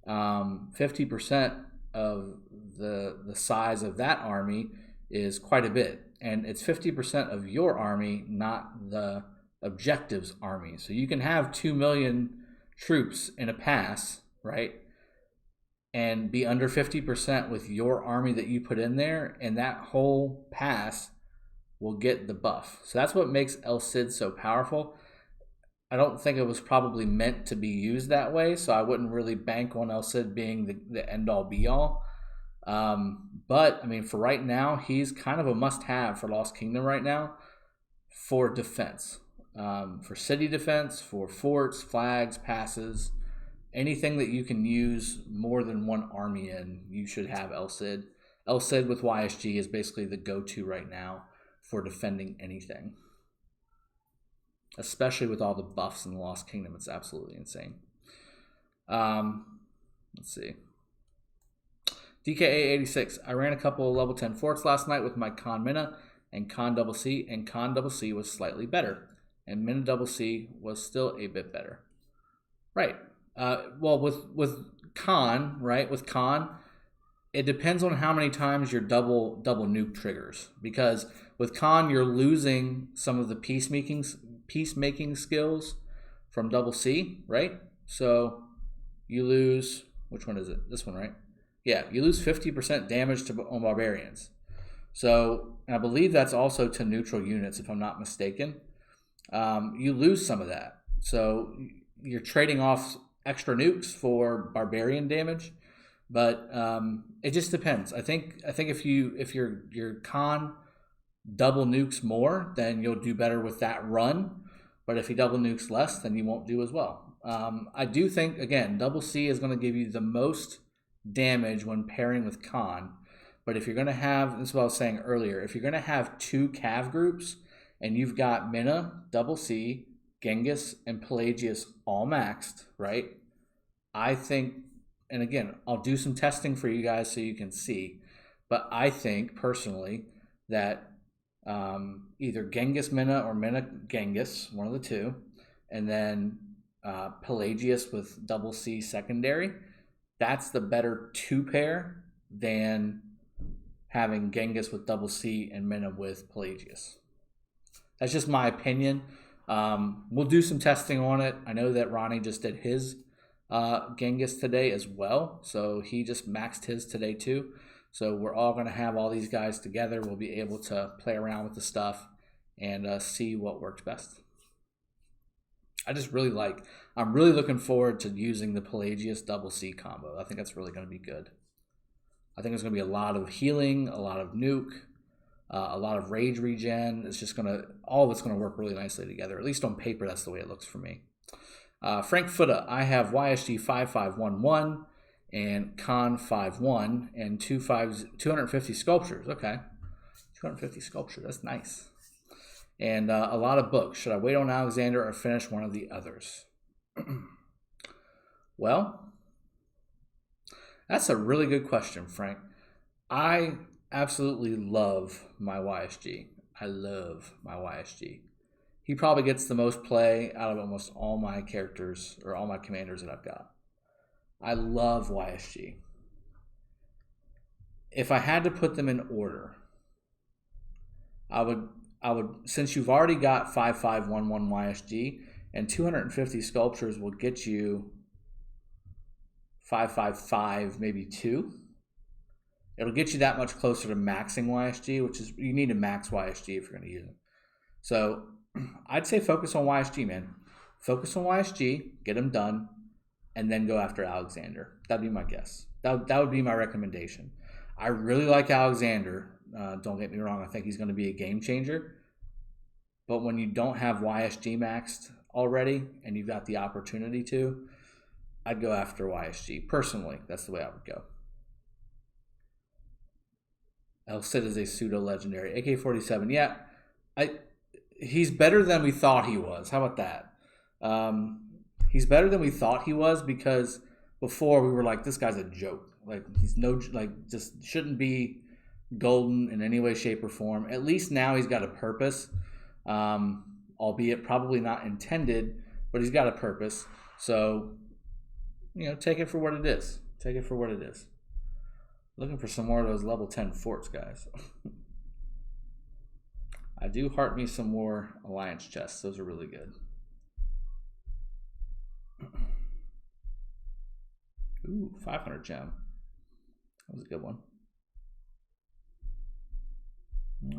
50% of the size of that army is quite a bit. And it's 50% of your army, not the objective's army. So you can have 2 million troops in a pass, right? And be under 50% with your army that you put in there, and that whole pass will get the buff. So that's what makes El Cid so powerful. I don't think it was probably meant to be used that way, so I wouldn't really bank on El Cid being the end-all be-all. But, I mean, for right now, he's kind of a must-have for Lost Kingdom right now for defense. For city defense, for forts, flags, passes, anything that you can use more than one army in, you should have El Cid. El Cid with YSG is basically the go-to right now for defending anything. Especially with all the buffs in the Lost Kingdom. It's absolutely insane. Let's see. DKA86. I ran a couple of level 10 forts last night with my Khan Minna and Khan Double C, and Khan Double C was slightly better. And Minna Double C was still a bit better. Right. Well, with Khan, right? With Khan, it depends on how many times your double nuke triggers. Because with Khan, you're losing some of the peacemaking skills from double C, right? So you lose, which one is it? This one, right? Yeah, you lose 50% damage on barbarians. So, and I believe that's also to neutral units, if I'm not mistaken. You lose some of that. So you're trading off extra nukes for barbarian damage, but it just depends. I think if your con double nukes more, then you'll do better with that run. But if he double nukes less, then you won't do as well. I do think, again, double C is going to give you the most damage when pairing with con. But if you're going to have, this is what I was saying earlier, if you're going to have two cav groups and you've got Minna, double C, Genghis, and Pelagius all maxed, right? I think, and again, I'll do some testing for you guys so you can see, but I think personally that either Genghis Minna or Minna Genghis, one of the two, and then Pelagius with double C secondary, that's the better two pair than having Genghis with double C and Minna with Pelagius. That's just my opinion. We'll do some testing on it. I know that Ronnie just did his Genghis today as well, so he just maxed his today too. So we're all going to have all these guys together. We'll be able to play around with the stuff and see what works best. I'm really looking forward to using the Pelagius double C combo. I think that's really going to be good. I think there's going to be a lot of healing, a lot of nuke, a lot of rage regen. It's just all of it's going to work really nicely together. At least on paper, that's the way it looks for me. Frank Futta, I have YSG 5511 and Con 51 and 250 sculptures. Okay, 250 sculptures. That's nice. And a lot of books. Should I wait on Alexander or finish one of the others? Well, that's a really good question, Frank. I absolutely love my YSG. I love my YSG. He probably gets the most play out of almost all my characters or all my commanders that I've got. I love YSG. If I had to put them in order, I would, since you've already got 5511 YSG and 250 sculptures will get you 555, maybe 2. It'll get you that much closer to maxing YSG, which is, you need to max YSG if you're going to use them. So I'd say focus on YSG, man. Focus on YSG, get them done, and then go after Alexander. That'd be my guess. That would be my recommendation. I really like Alexander. Don't get me wrong. I think he's going to be a game changer. But when you don't have YSG maxed already and you've got the opportunity to, I'd go after YSG. Personally, that's the way I would go. El Cid is a pseudo-legendary. AK-47, yeah. He's better than we thought he was. How about that? He's better than we thought he was because before we were like, this guy's a joke. Like, just shouldn't be golden in any way, shape, or form. At least now he's got a purpose, albeit probably not intended, but he's got a purpose. So, take it for what it is. Take it for what it is. Looking for some more of those level 10 forts, guys. I do heart me some more alliance chests. Those are really good. Ooh, 500 gem. That was a good one.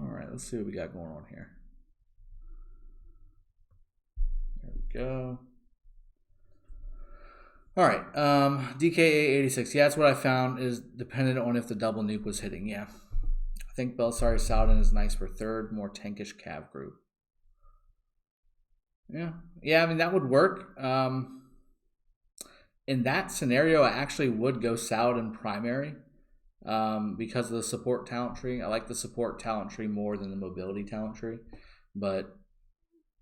All right, let's see what we got going on here. There we go. All right, DKA86. Yeah, that's what I found is dependent on if the double nuke was hitting. Yeah, I think Belisarius Saladin is nice for third, more tankish cav group. Yeah, I mean, that would work. In that scenario, I actually would go Saladin primary because of the support talent tree. I like the support talent tree more than the mobility talent tree, but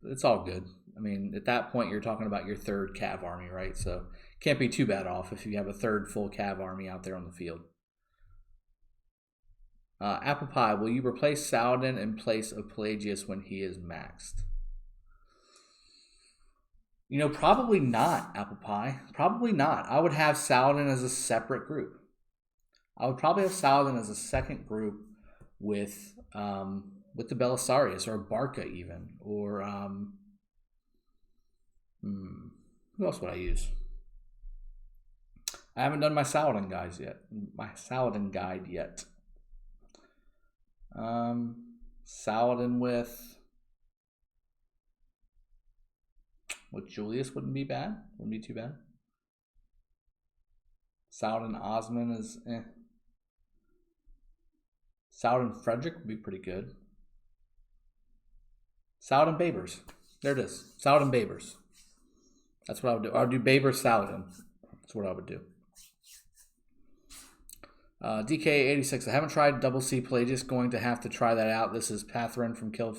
it's all good. I mean, at that point, you're talking about your third cav army, right? So can't be too bad off if you have a third full cav army out there on the field. Apple Pie, will you replace Saladin in place of Pelagius when he is maxed? Probably not, Apple Pie. Probably not. I would have Saladin as a separate group. I would probably have Saladin as a second group with with the Belisarius or Barca even, or who else would I use? I haven't done my Saladin guide yet. Saladin with Julius wouldn't be bad. Wouldn't be too bad. Saladin Osman is Saladin Frederick would be pretty good. Saladin Babers. There it is. Saladin Babers. That's what I would do. I would do Babers Saladin. That's what I would do. DK86. I haven't tried Double C Pelagius. Going to have to try that out. This is Pathrin from Kill.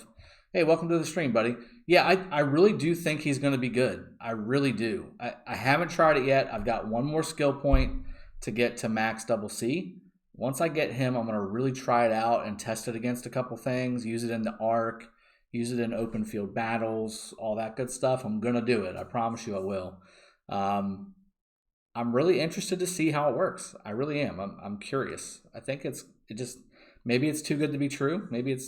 Hey, welcome to the stream, buddy. Yeah, I really do think he's going to be good. I really do. I haven't tried it yet. I've got one more skill point to get to max Double C. Once I get him, I'm going to really try it out and test it against a couple things. Use it in the arc. Use it in open field battles. All that good stuff. I'm going to do it. I promise you I will. I'm really interested to see how it works. I really am. I'm curious. I think maybe it's too good to be true. Maybe it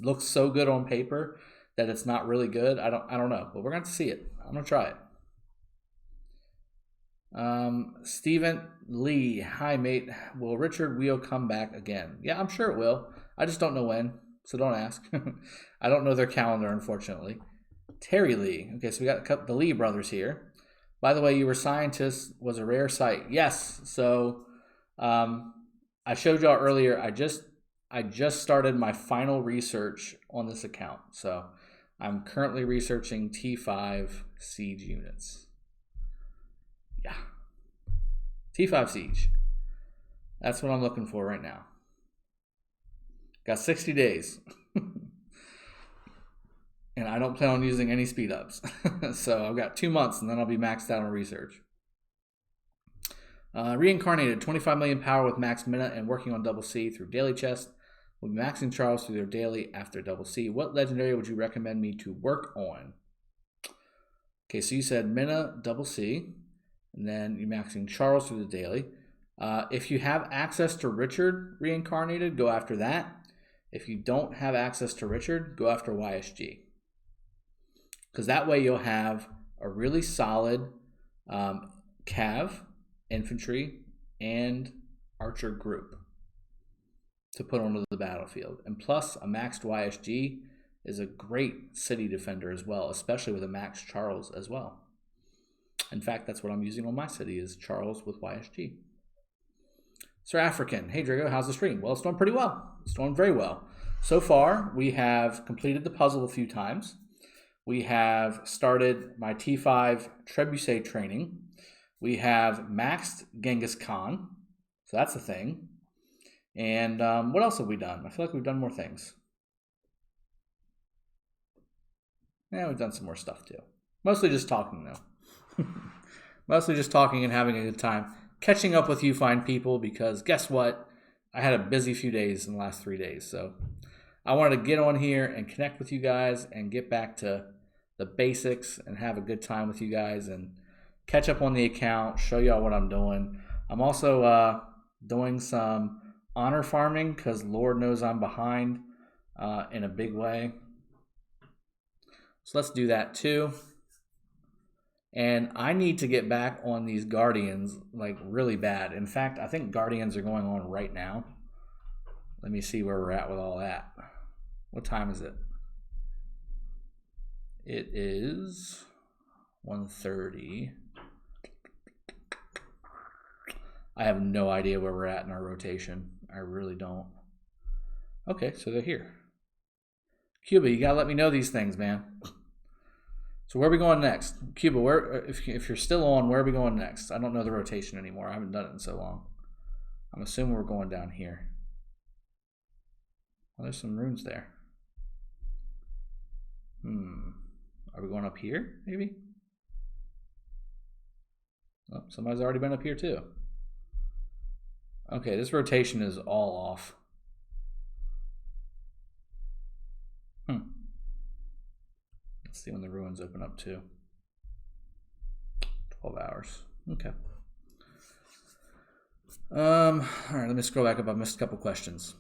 looks so good on paper that it's not really good. I don't know, but we're going to see it. I'm going to try it. Stephen Lee, hi mate. Will Richard Wheel come back again? Yeah, I'm sure it will. I just don't know when, so don't ask. I don't know their calendar, unfortunately. Terry Lee. Okay, so we got the Lee brothers here. By the way, You Were Scientists was a rare sight. Yes. So I showed y'all earlier, I just started my final research on this account. So I'm currently researching T5 siege units. Yeah. T5 siege. That's what I'm looking for right now. Got 60 days. And I don't plan on using any speed ups. So I've got 2 months and then I'll be maxed out on research. Reincarnated, 25 million power with max minute and working on Double C through daily chest. We'll be maxing Charles through their daily after Double C. What legendary would you recommend me to work on? Okay, so you said Minna, Double C, and then you're maxing Charles through the daily. If you have access to Richard Reincarnated, go after that. If you don't have access to Richard, go after YSG. Because that way you'll have a really solid Cav, infantry, and archer group to put onto the battlefield. And plus, a maxed YSG is a great city defender as well, especially with a maxed Charles as well. In fact, that's what I'm using on my city, is Charles with YSG. Sir African, hey Drago, how's the stream? Well, it's doing pretty well. It's doing very well. So far, we have completed the puzzle a few times. We have started my T5 Trebuchet training. We have maxed Genghis Khan. So that's a thing. And what else have we done? I feel like we've done more things. Yeah, we've done some more stuff too. Mostly just talking though. Mostly just talking and having a good time. Catching up with you fine people, because guess what? I had a busy few days in the last 3 days. So I wanted to get on here and connect with you guys and get back to the basics and have a good time with you guys and catch up on the account, show y'all what I'm doing. I'm also doing some honor farming because Lord knows I'm behind in a big way. So let's do that too. And I need to get back on these Guardians like really bad. In fact, I think Guardians are going on right now. Let me see where we're at with all that. What time is it? It is 1:30. I have no idea where we're at in our rotation. I really don't. Okay, so they're here. Cuba, you gotta let me know these things, man. So where are we going next? Cuba, where if you're still on, where are we going next? I don't know the rotation anymore. I haven't done it in so long. I'm assuming we're going down here. Well, there's some runes there. Are we going up here, maybe? Oh, somebody's already been up here too. Okay, this rotation is all off. Let's see when the ruins open up too. 12 hours. Okay. All right, let me scroll back up. I missed a couple questions.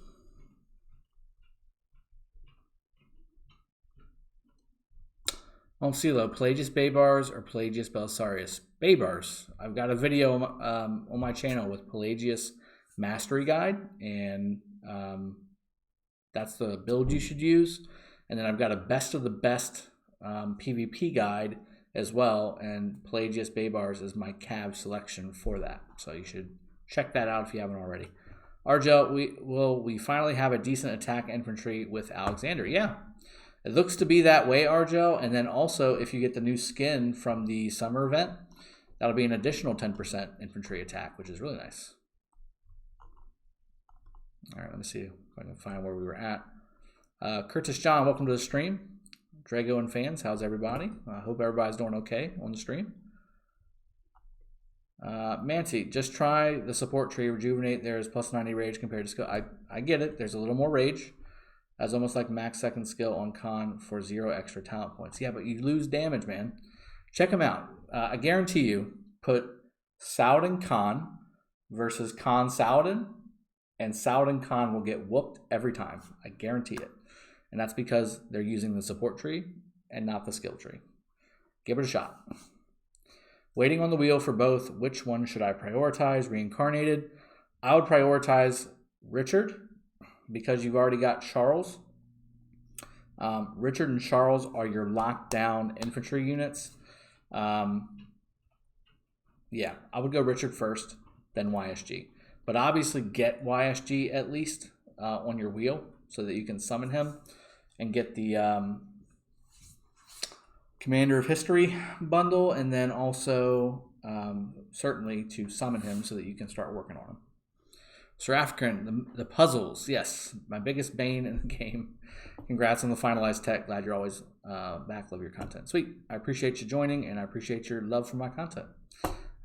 Silo, Pelagius Baybars or Pelagius Belisarius? Baybars. I've got a video on my channel with Pelagius Mastery Guide, and that's the build you should use. And then I've got a best of the best PvP guide as well, and Pelagius Baybars is my cav selection for that. So you should check that out if you haven't already. Arjo, we finally have a decent attack infantry with Alexander. Yeah, it looks to be that way, Arjo. And then also, if you get the new skin from the summer event, that'll be an additional 10% infantry attack, which is really nice. All right, let me see if I can find where we were at. Curtis John, welcome to the stream. Drago and fans, how's everybody? I hope everybody's doing okay on the stream. Mancy, just try the support tree. Rejuvenate, there's plus 90 rage compared to skill. I get it. There's a little more rage. That's almost like max second skill on Khan for 0 extra talent points. Yeah, but you lose damage, man. Check them out. I guarantee you, put Saladin Khan versus Khan Saladin, and Saladin Khan will get whooped every time. I guarantee it. And that's because they're using the support tree and not the skill tree. Give it a shot. Waiting on the wheel for both. Which one should I prioritize? Reincarnated. I would prioritize Richard because you've already got Charles. Richard and Charles are your lockdown infantry units. Yeah, I would go Richard first, then YSG. But obviously get YSG at least on your wheel so that you can summon him and get the Commander of History bundle, and then also certainly to summon him so that you can start working on him. Sir African, the puzzles, yes, my biggest bane in the game. Congrats on the finalized tech. Glad you're always back. Love your content. Sweet. I appreciate you joining, and I appreciate your love for my content.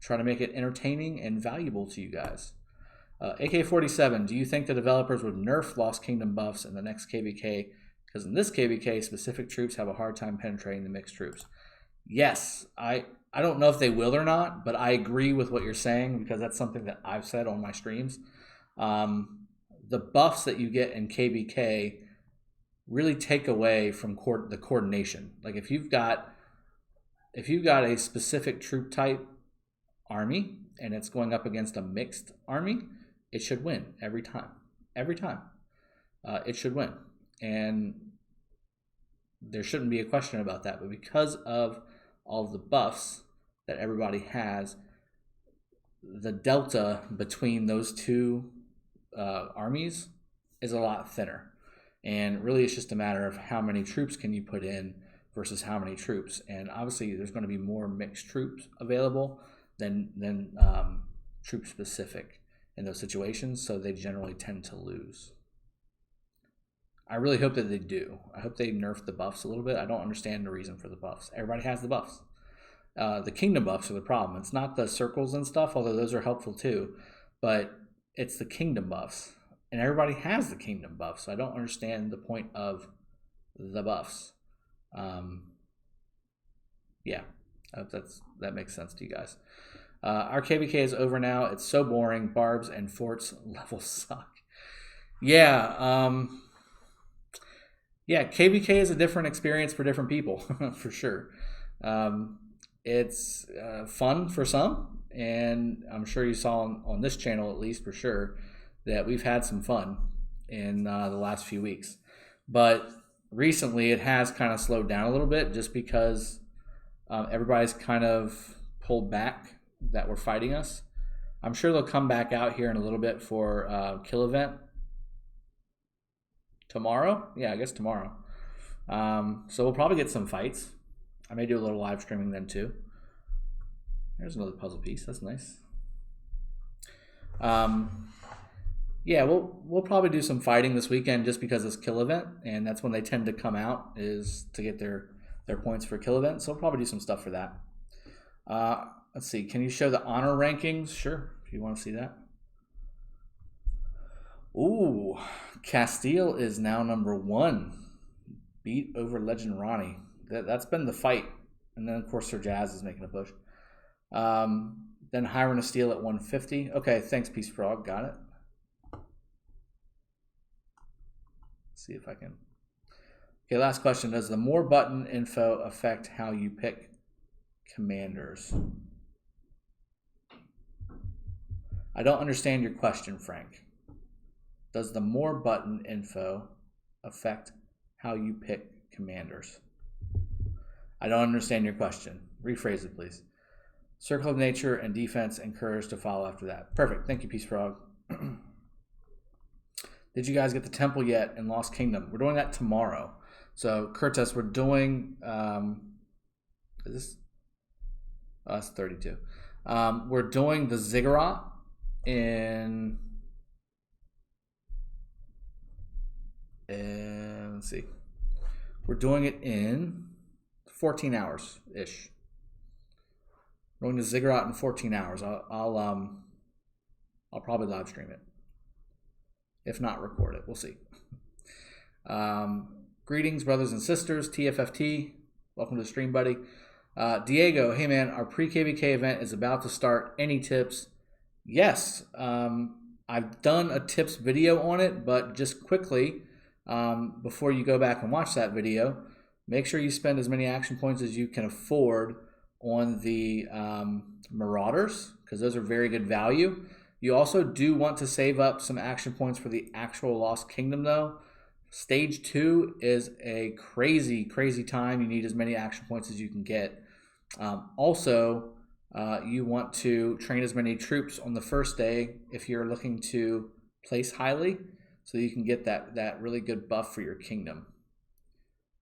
Try to make it entertaining and valuable to you guys. AK-47, do you think the developers would nerf Lost Kingdom buffs in the next KVK? Because in this KVK, specific troops have a hard time penetrating the mixed troops. Yes, I don't know if they will or not, but I agree with what you're saying because that's something that I've said on my streams. The buffs that you get in KVK really take away from the coordination. Like if you've got a specific troop type army and it's going up against a mixed army, it should win every time. Every time. It should win. And there shouldn't be a question about that. But because of all of the buffs that everybody has, the delta between those two armies is a lot thinner. And really it's just a matter of how many troops can you put in versus how many troops. And obviously there's going to be more mixed troops available than troop specific in those situations, so they generally tend to lose. I really hope that they do. I hope they nerf the buffs a little bit. I don't understand the reason for the buffs. Everybody has the buffs. The kingdom buffs are the problem. It's not the circles and stuff, although those are helpful too, but it's the kingdom buffs. And everybody has the kingdom buffs, so I don't understand the point of the buffs. Yeah, I hope that makes sense to you guys. Our KVK is over now. It's so boring. Barbs and forts levels suck. Yeah, yeah, KVK is a different experience for different people, for sure. It's fun for some, and I'm sure you saw on this channel, at least for sure, that we've had some fun in the last few weeks. But recently, it has kind of slowed down a little bit just because everybody's kind of pulled back that were fighting us. I'm sure they'll come back out here in a little bit for kill event. Tomorrow? Yeah, I guess tomorrow. So we'll probably get some fights. I may do a little live streaming then too. There's another puzzle piece. That's nice. Yeah, we'll probably do some fighting this weekend just because it's kill event, and that's when they tend to come out is to get their points for kill event. So we'll probably do some stuff for that. Let's see. Can you show the honor rankings? Sure, if you want to see that. Ooh, Castile is now #1. Beat over Legend Ronnie. That's been the fight. And then, of course, Sir Jazz is making a push. Then Hiron of Steel at 150. Okay, thanks, Peace Frog. Got it. Let's see if I can. Okay, last question. Does the more button info affect how you pick commanders? I don't understand your question, Frank. Does the more button info affect how you pick commanders? I don't understand your question. Rephrase it, please. Circle of Nature and defense and courage to follow after that. Perfect. Thank you, Peace Frog. Did you guys get the temple yet in Lost Kingdom? We're doing that tomorrow. So, Curtis, we're doing, is this? Oh, that's 32. We're doing the ziggurat in, let's see. We're doing it in 14 hours-ish. We're doing the ziggurat in 14 hours. I'll probably live stream it. If not, record it. We'll see. Greetings, brothers and sisters. TFFT. Welcome to the stream, buddy. Diego, hey man, our pre-KVK event is about to start. Any tips? Yes. I've done a tips video on it, but just quickly, before you go back and watch that video, make sure you spend as many action points as you can afford on the Marauders, because those are very good value. You also do want to save up some action points for the actual Lost Kingdom, though. Stage 2 is a crazy, crazy time. You need as many action points as you can get. Also, you want to train as many troops on the first day if you're looking to place highly, so you can get that really good buff for your kingdom.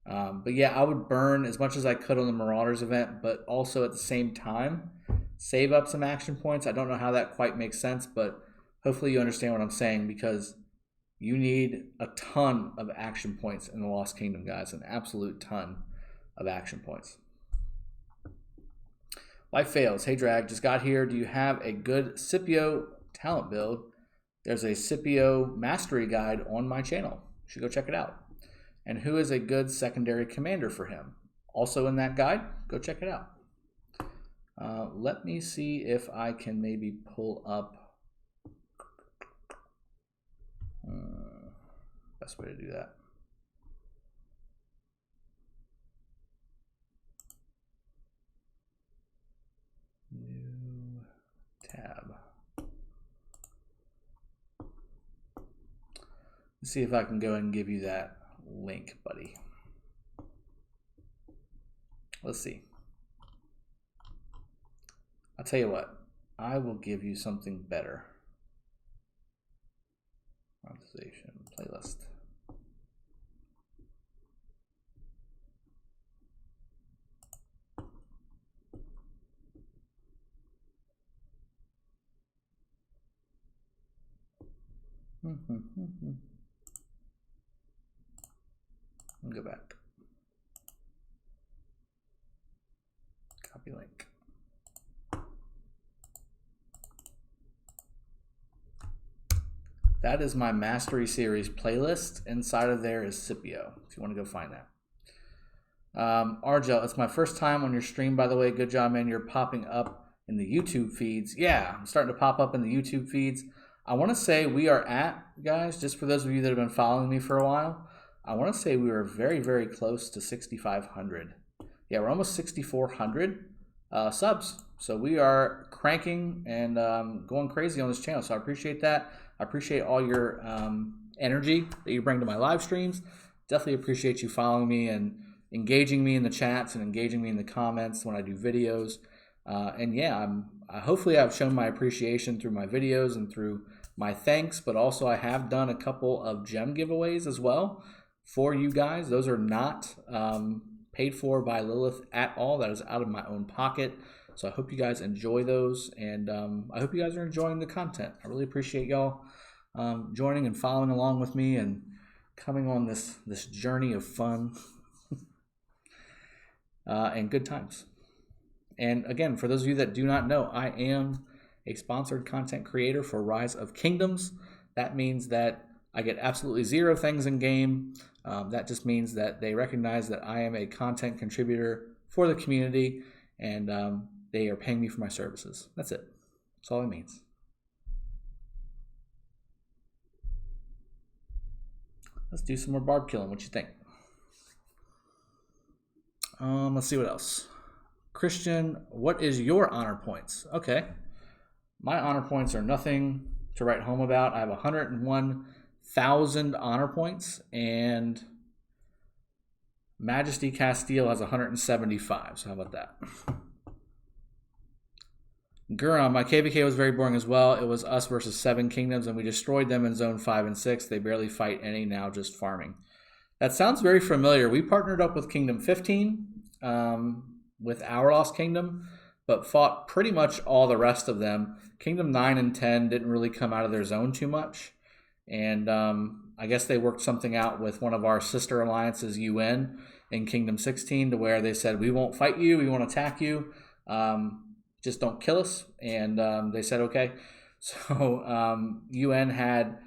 But yeah, I would burn as much as I could on the Marauders event, but also at the same time, save up some action points. I don't know how that quite makes sense, but hopefully you understand what I'm saying, because you need a ton of action points in the Lost Kingdom, guys. An absolute ton of action points. Life Fails. Hey, Drag. Just got here. Do you have a good Scipio talent build? There's a Scipio mastery guide on my channel. You should go check it out. And who is a good secondary commander for him? Also in that guide. Go check it out. Let me see if I can maybe pull up best way to do that. New tab. Let's see if I can go and give you that link, buddy. Let's see. I'll tell you what, I will give you something better. Monetization playlist. I'll go back. Copy link. That is my Mastery Series playlist. Inside of there is Scipio, if you want to go find that. Argel, it's my first time on your stream, by the way. Good job, man. You're popping up in the YouTube feeds. Yeah, I'm starting to pop up in the YouTube feeds. I want to say we are at, guys, just for those of you that have been following me for a while, I want to say we were very, very close to 6,500. Yeah, we're almost 6,400 subs. So we are cranking and going crazy on this channel. So I appreciate that. I appreciate all your energy that you bring to my live streams. Definitely appreciate you following me and engaging me in the chats and engaging me in the comments when I do videos. And yeah, hopefully I've shown my appreciation through my videos and through my thanks, but also I have done a couple of gem giveaways as well for you guys. Those are not paid for by Lilith at all. That is out of my own pocket. So I hope you guys enjoy those, and I hope you guys are enjoying the content. I really appreciate y'all joining and following along with me and coming on this journey of fun and good times. And again, for those of you that do not know, I am a sponsored content creator for Rise of Kingdoms. That means that I get absolutely zero things in game. That just means that they recognize that I am a content contributor for the community, and they are paying me for my services. That's it. That's all it means. Let's do some more barb killing. What you think? Let's see what else. Christian, what is your honor points? Okay. My honor points are nothing to write home about. I have 101,000 honor points, and Majesty Castile has 175. So how about that? Guram, my KVK was very boring as well. It was us versus 7 kingdoms, and we destroyed them in zone 5 and 6. They barely fight any now, just farming. That sounds very familiar. We partnered up with Kingdom 15, with our Lost Kingdom, but fought pretty much all the rest of them. Kingdom 9 and 10 didn't really come out of their zone too much. And I guess they worked something out with one of our sister alliances, UN, in Kingdom 16, to where they said, we won't fight you, we won't attack you. Just don't kill us. And they said, okay. So UN had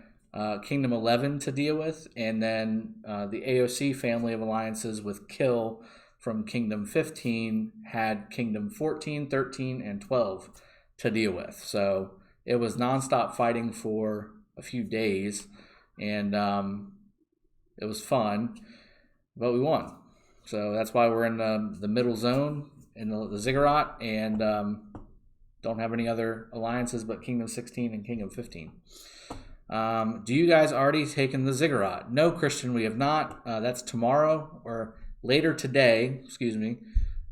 Kingdom 11 to deal with, and then the AOC family of alliances with Kill from Kingdom 15 had Kingdom 14, 13, and 12 to deal with. So it was nonstop fighting for a few days, and it was fun, but we won. So that's why we're in the middle zone in the ziggurat, and don't have any other alliances but Kingdom 16 and Kingdom 15. Do you guys already taken the ziggurat? No, Christian, we have not. That's tomorrow, or later today, excuse me,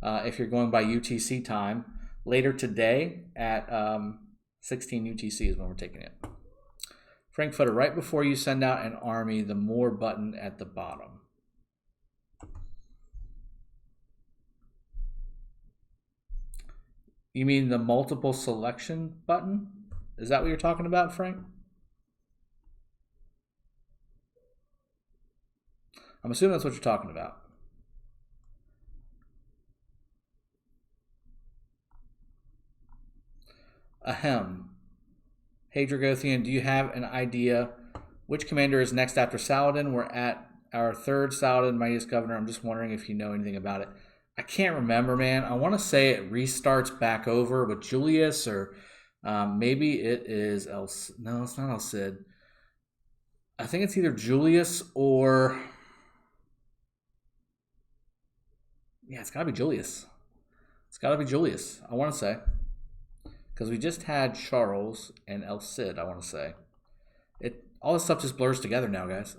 if you're going by UTC time. Later today at 16 UTC is when we're taking it. Frankfurter, right before you send out an army, the more button at the bottom. You mean the multiple selection button? Is that what you're talking about, Frank? I'm assuming that's what you're talking about. Ahem. Hey, Dragothian, do you have an idea which commander is next after Saladin? We're at our 3rd Saladin, Mightiest Governor. I'm just wondering if you know anything about it. I can't remember, man. I want to say it restarts back over with Julius, or maybe it is El... No, it's not El Cid. I think it's either Julius or... Yeah, it's got to be Julius. It's got to be Julius, I want to say. Because we just had Charles and El Cid, I want to say. All this stuff just blurs together now, guys.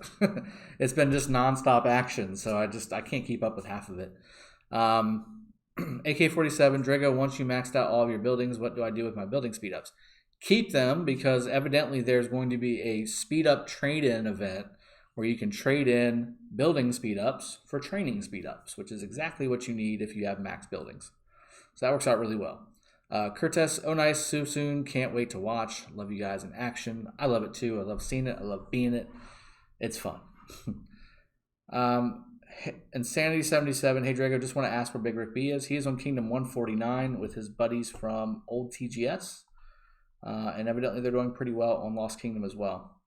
It's been just nonstop action, so I can't keep up with half of it. AK-47, Drago, once you maxed out all of your buildings, what do I do with my building speed-ups? Keep them, because evidently there's going to be a speed-up trade-in event where you can trade in building speed-ups for training speed-ups, which is exactly what you need if you have max buildings. So that works out really well. Curtis, oh nice, so soon, can't wait to watch. Love you guys in action. I love it too. I love seeing it. I love being it. It's fun. Insanity 77, hey Drago, just want to ask where Big Rick B is. He is on Kingdom 149 with his buddies from old TGS. And evidently they're doing pretty well on Lost Kingdom as well.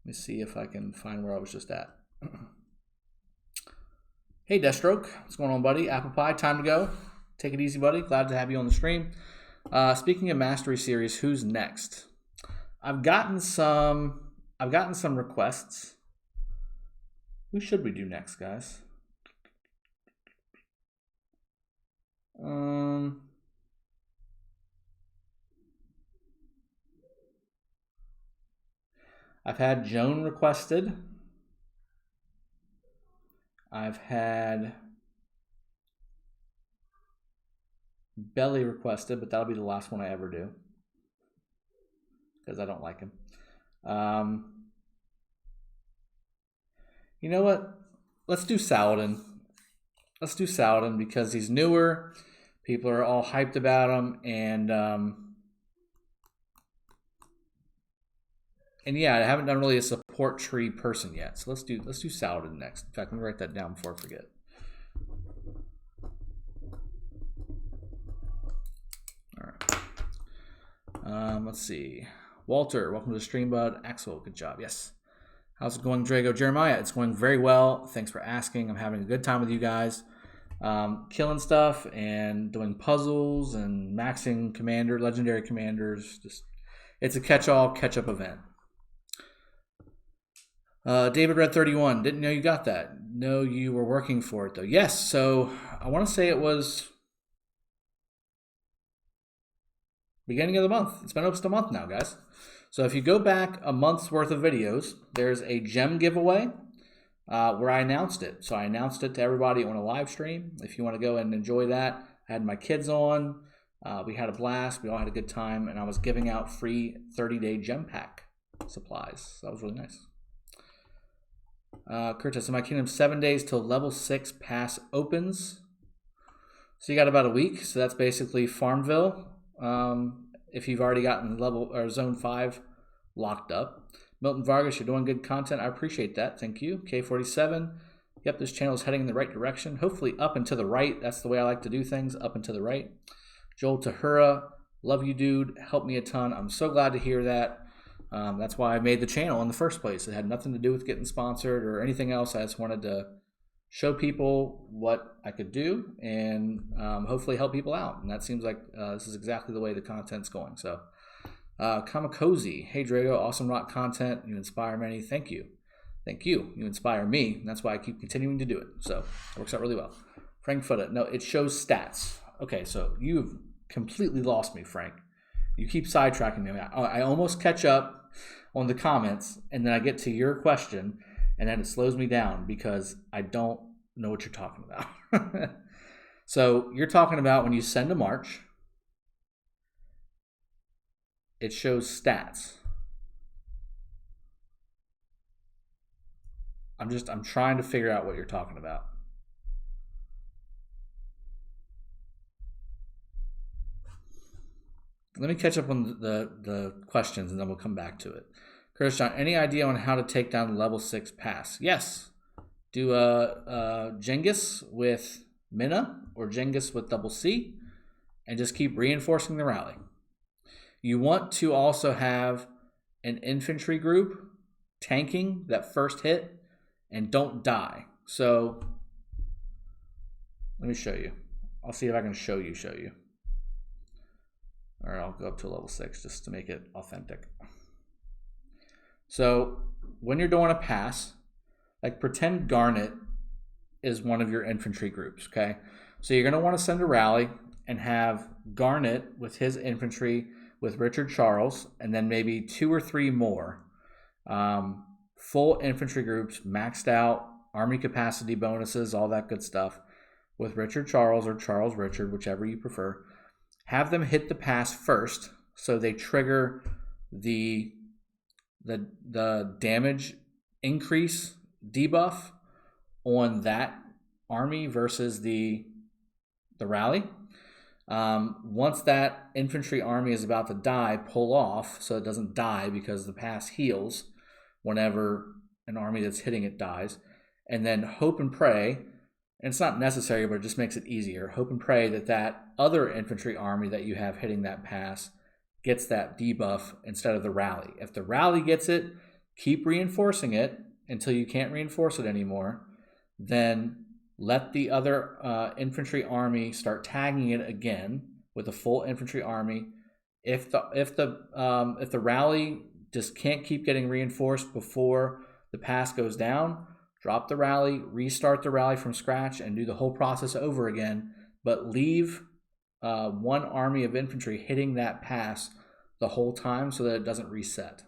Let me see if I can find where I was just at. Hey Deathstroke, what's going on, buddy? Apple Pie, time to go. Take it easy, buddy. Glad to have you on the stream. Speaking of Mastery Series, who's next? I've gotten some requests. Who should we do next, guys? I've had Joan requested. I've had Belly requested, but that'll be the last one I ever do because I don't like him. You know what? Let's do Saladin. Let's do Saladin because he's newer. People are all hyped about him, and yeah, I haven't done really a support tree person yet. So let's do Saladin next. In fact, let me write that down before I forget. Let's see. Walter, welcome to the stream, bud. Axel, good job. Yes. How's it going, Drago? Jeremiah, it's going very well. Thanks for asking. I'm having a good time with you guys. Killing stuff and doing puzzles and maxing legendary commanders. It's a catch-all, catch-up event. David Red 31, didn't know you got that. Know you were working for it though. Yes, so I want to say it was beginning of the month. It's been almost a month now, guys. So if you go back a month's worth of videos, there's a gem giveaway where I announced it. So I announced it to everybody on a live stream. If you want to go and enjoy that, I had my kids on. We had a blast. We all had a good time, and I was giving out free 30-day gem pack supplies. So that was really nice. Curtis, in my kingdom, 7 days till level 6 pass opens. So you got about a week. So that's basically Farmville. If you've already gotten level or zone 5 locked up. Milton Vargas, you're doing good content. I appreciate that. Thank you. K47. Yep, this channel is heading in the right direction. Hopefully up and to the right. That's the way I like to do things, up and to the right. Joel Tahura, love you, dude. Helped me a ton. I'm so glad to hear that. That's why I made the channel in the first place. It had nothing to do with getting sponsored or anything else. I just wanted to show people what I could do and hopefully help people out. And that seems like this is exactly the way the content's going. So, Kamikozy, hey Drago, awesome rock content. You inspire many. Thank you. Thank you. You inspire me. And that's why I keep continuing to do it. So it works out really well. Frank Foote, no, it shows stats. Okay, so you've completely lost me, Frank. You keep sidetracking me. I almost catch up on the comments, and then I get to your question, and then it slows me down because I don't know what you're talking about. So you're talking about when you send a march, it shows stats. I'm trying to figure out what you're talking about. Let me catch up on the questions, and then we'll come back to it. Curtis John, any idea on how to take down the level 6 pass? Yes. Do Genghis with Mina or Genghis with double C, and just keep reinforcing the rally. You want to also have an infantry group tanking that first hit and don't die. So let me show you. I'll see if I can show you. Or I'll go up to level 6 just to make it authentic. So when you're doing a pass, like pretend Garnet is one of your infantry groups, okay? So you're going to want to send a rally and have Garnet with his infantry with Richard Charles, and then maybe 2 or 3 more full infantry groups, maxed out, army capacity bonuses, all that good stuff, with Richard Charles or Charles Richard, whichever you prefer. Have them hit the pass first, so they trigger the damage increase debuff on that army versus the rally. Once that infantry army is about to die, pull off so it doesn't die because the pass heals whenever an army that's hitting it dies. And then hope and pray, and it's not necessary, but it just makes it easier. Hope and pray that that other infantry army that you have hitting that pass gets that debuff instead of the rally. If the rally gets it, keep reinforcing it until you can't reinforce it anymore. Then let the other infantry army start tagging it again with a full infantry army. If the rally just can't keep getting reinforced before the pass goes down, drop the rally, restart the rally from scratch, and do the whole process over again. But leave one army of infantry hitting that pass the whole time so that it doesn't reset.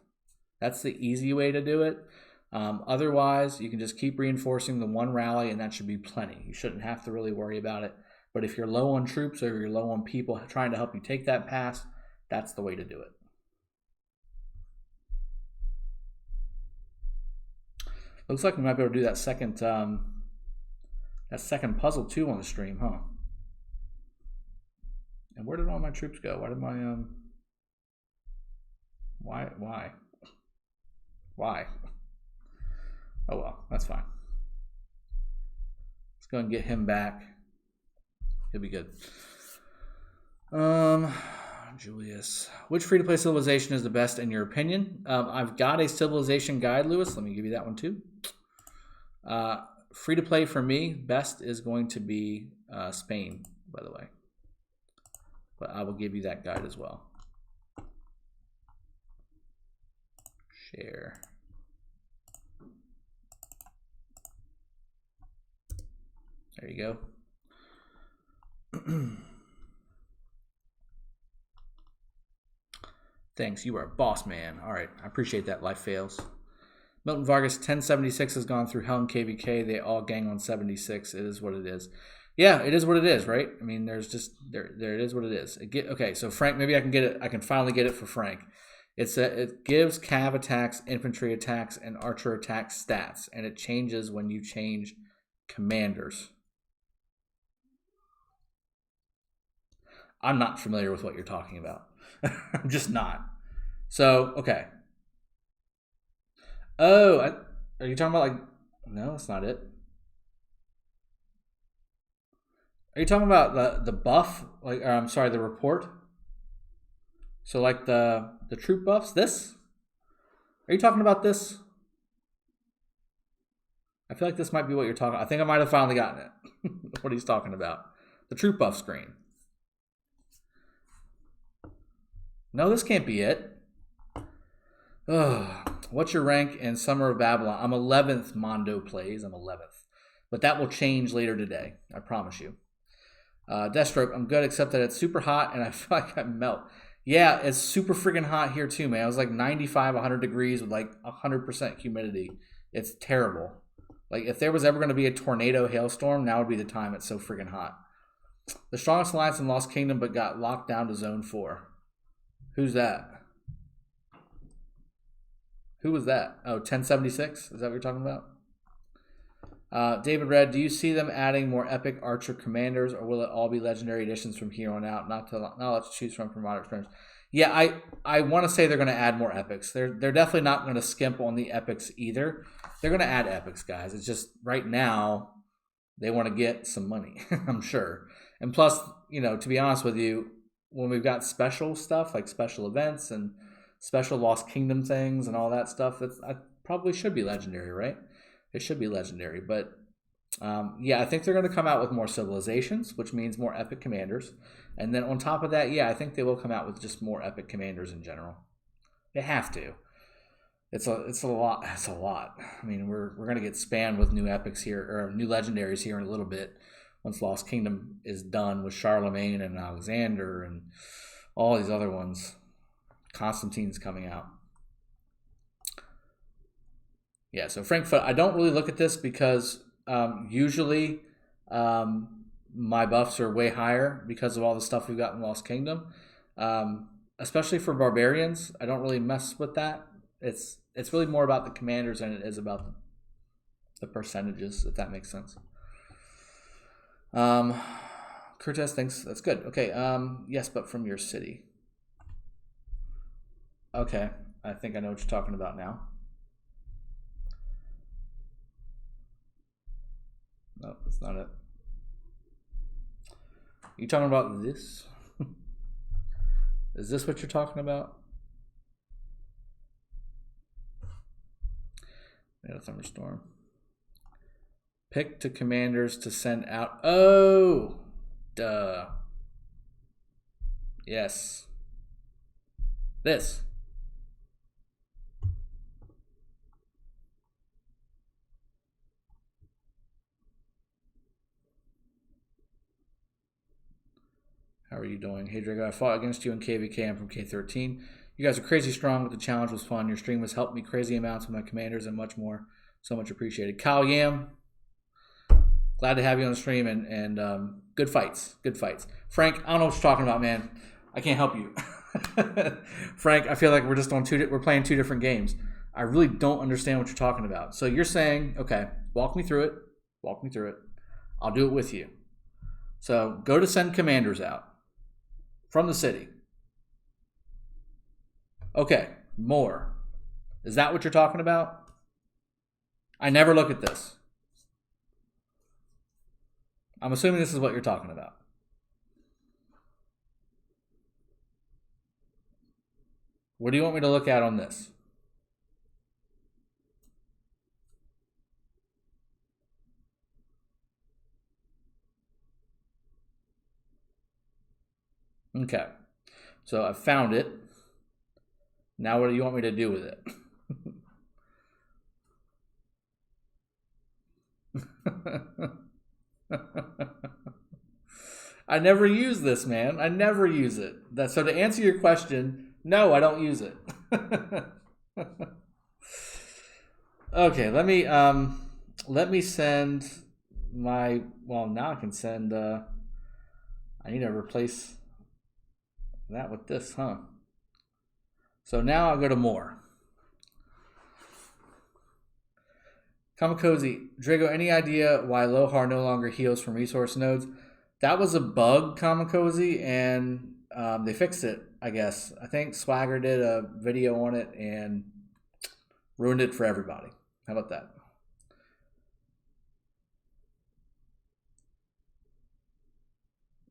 That's the easy way to do it. Otherwise, you can just keep reinforcing the one rally, and that should be plenty. You shouldn't have to really worry about it. But if you're low on troops or you're low on people trying to help you take that pass, that's the way to do it. Looks like we might be able to do that second puzzle too on the stream, huh? And where did all my troops go? Why did my why? Oh well, that's fine. Let's go and get him back. He'll be good. Julius, which free-to-play civilization is the best in your opinion? I've got a civilization guide, Lewis. Let me give you that one too. Free-to-play for me, best is going to be Spain, by the way. But I will give you that guide as well. Share. There you go. Thanks, you are a boss man. All right, I appreciate that. Life fails. Milton Vargas, 1076 has gone through hell and KVK. They all gang on 76. It is what it is. Yeah, it is what it is, right? I mean, there's just there it is what it is. Okay, so Frank, maybe I can get it. I can finally get it for Frank. It gives cav attacks, infantry attacks, and archer attacks stats, and it changes when you change commanders. I'm not familiar with what you're talking about. I'm just not. So, okay. Oh, are you talking about like... No, that's not it. Are you talking about the buff? Like, I'm sorry, the report? So like the troop buffs? This? Are you talking about this? I feel like this might be what you're talking about. I think I might have finally gotten it. What he's talking about. The troop buff screen. No, this can't be it. Ugh. What's your rank in Summer of Babylon? I'm 11th, Mondo plays. I'm 11th. But that will change later today. I promise you. Deathstroke, I'm good, except that it's super hot and I feel like I melt. Yeah, it's super freaking hot here too, man. It was like 95, 100 degrees with like 100% humidity. It's terrible. Like, if there was ever going to be a tornado hailstorm, now would be the time. It's so freaking hot. The strongest alliance in Lost Kingdom, but got locked down to Zone 4. Who's that? Who was that? Oh, 1076? Is that what you're talking about? David Red, do you see them adding more epic archer commanders, or will it all be legendary editions from here on out? Not let's choose from modern experience. Yeah, I want to say they're going to add more epics. They're definitely not going to skimp on the epics either. They're going to add epics, guys. It's just right now they want to get some money, I'm sure. And plus, to be honest with you, when we've got special stuff like special events and special Lost Kingdom things and all that stuff, I probably should be legendary, right? It should be legendary. But yeah, I think they're going to come out with more civilizations, which means more epic commanders. And then on top of that, yeah, I think they will come out with just more epic commanders in general. They have to. It's a lot. It's a lot. I mean, we're going to get spammed with new epics here, or new legendaries here in a little bit, once Lost Kingdom is done with Charlemagne and Alexander and all these other ones. Constantine's coming out. Yeah, so Frankfurt, I don't really look at this because usually my buffs are way higher because of all the stuff we've got in Lost Kingdom. Especially for barbarians, I don't really mess with that. It's really more about the commanders than it is about the percentages, if that makes sense. Curtis thinks that's good. Okay, yes, but from your city. Okay, I think I know what you're talking about now. No, that's not it. You talking about this? Is this what you're talking about? Yeah, thunderstorm. Pick to commanders to send out. Oh, duh. Yes. This. How are you doing? Hey, Drago, I fought against you in KVK. I'm from K13. You guys are crazy strong, but the challenge was fun. Your stream has helped me crazy amounts with my commanders and much more. So much appreciated. Kyle Yam, glad to have you on the stream, and good fights. Good fights. Frank, I don't know what you're talking about, man. I can't help you. Frank, I feel like we're just on we're playing two different games. I really don't understand what you're talking about. So you're saying, okay, walk me through it. Walk me through it. I'll do it with you. So go to send commanders out from the city. Okay, more. Is that what you're talking about? I never look at this. I'm assuming this is what you're talking about. What do you want me to look at on this? Okay, so I found it. Now what do you want me to do with it? I never use this, man. I never use it. So to answer your question, no, I don't use it. Okay, let me send my, well, now I can send I need to replace that with this, huh? So now I'll go to more. Kamikoze, Drago, any idea why Lohar no longer heals from resource nodes? That was a bug, Kamikoze, and they fixed it, I guess. I think Swagger did a video on it and ruined it for everybody. How about that?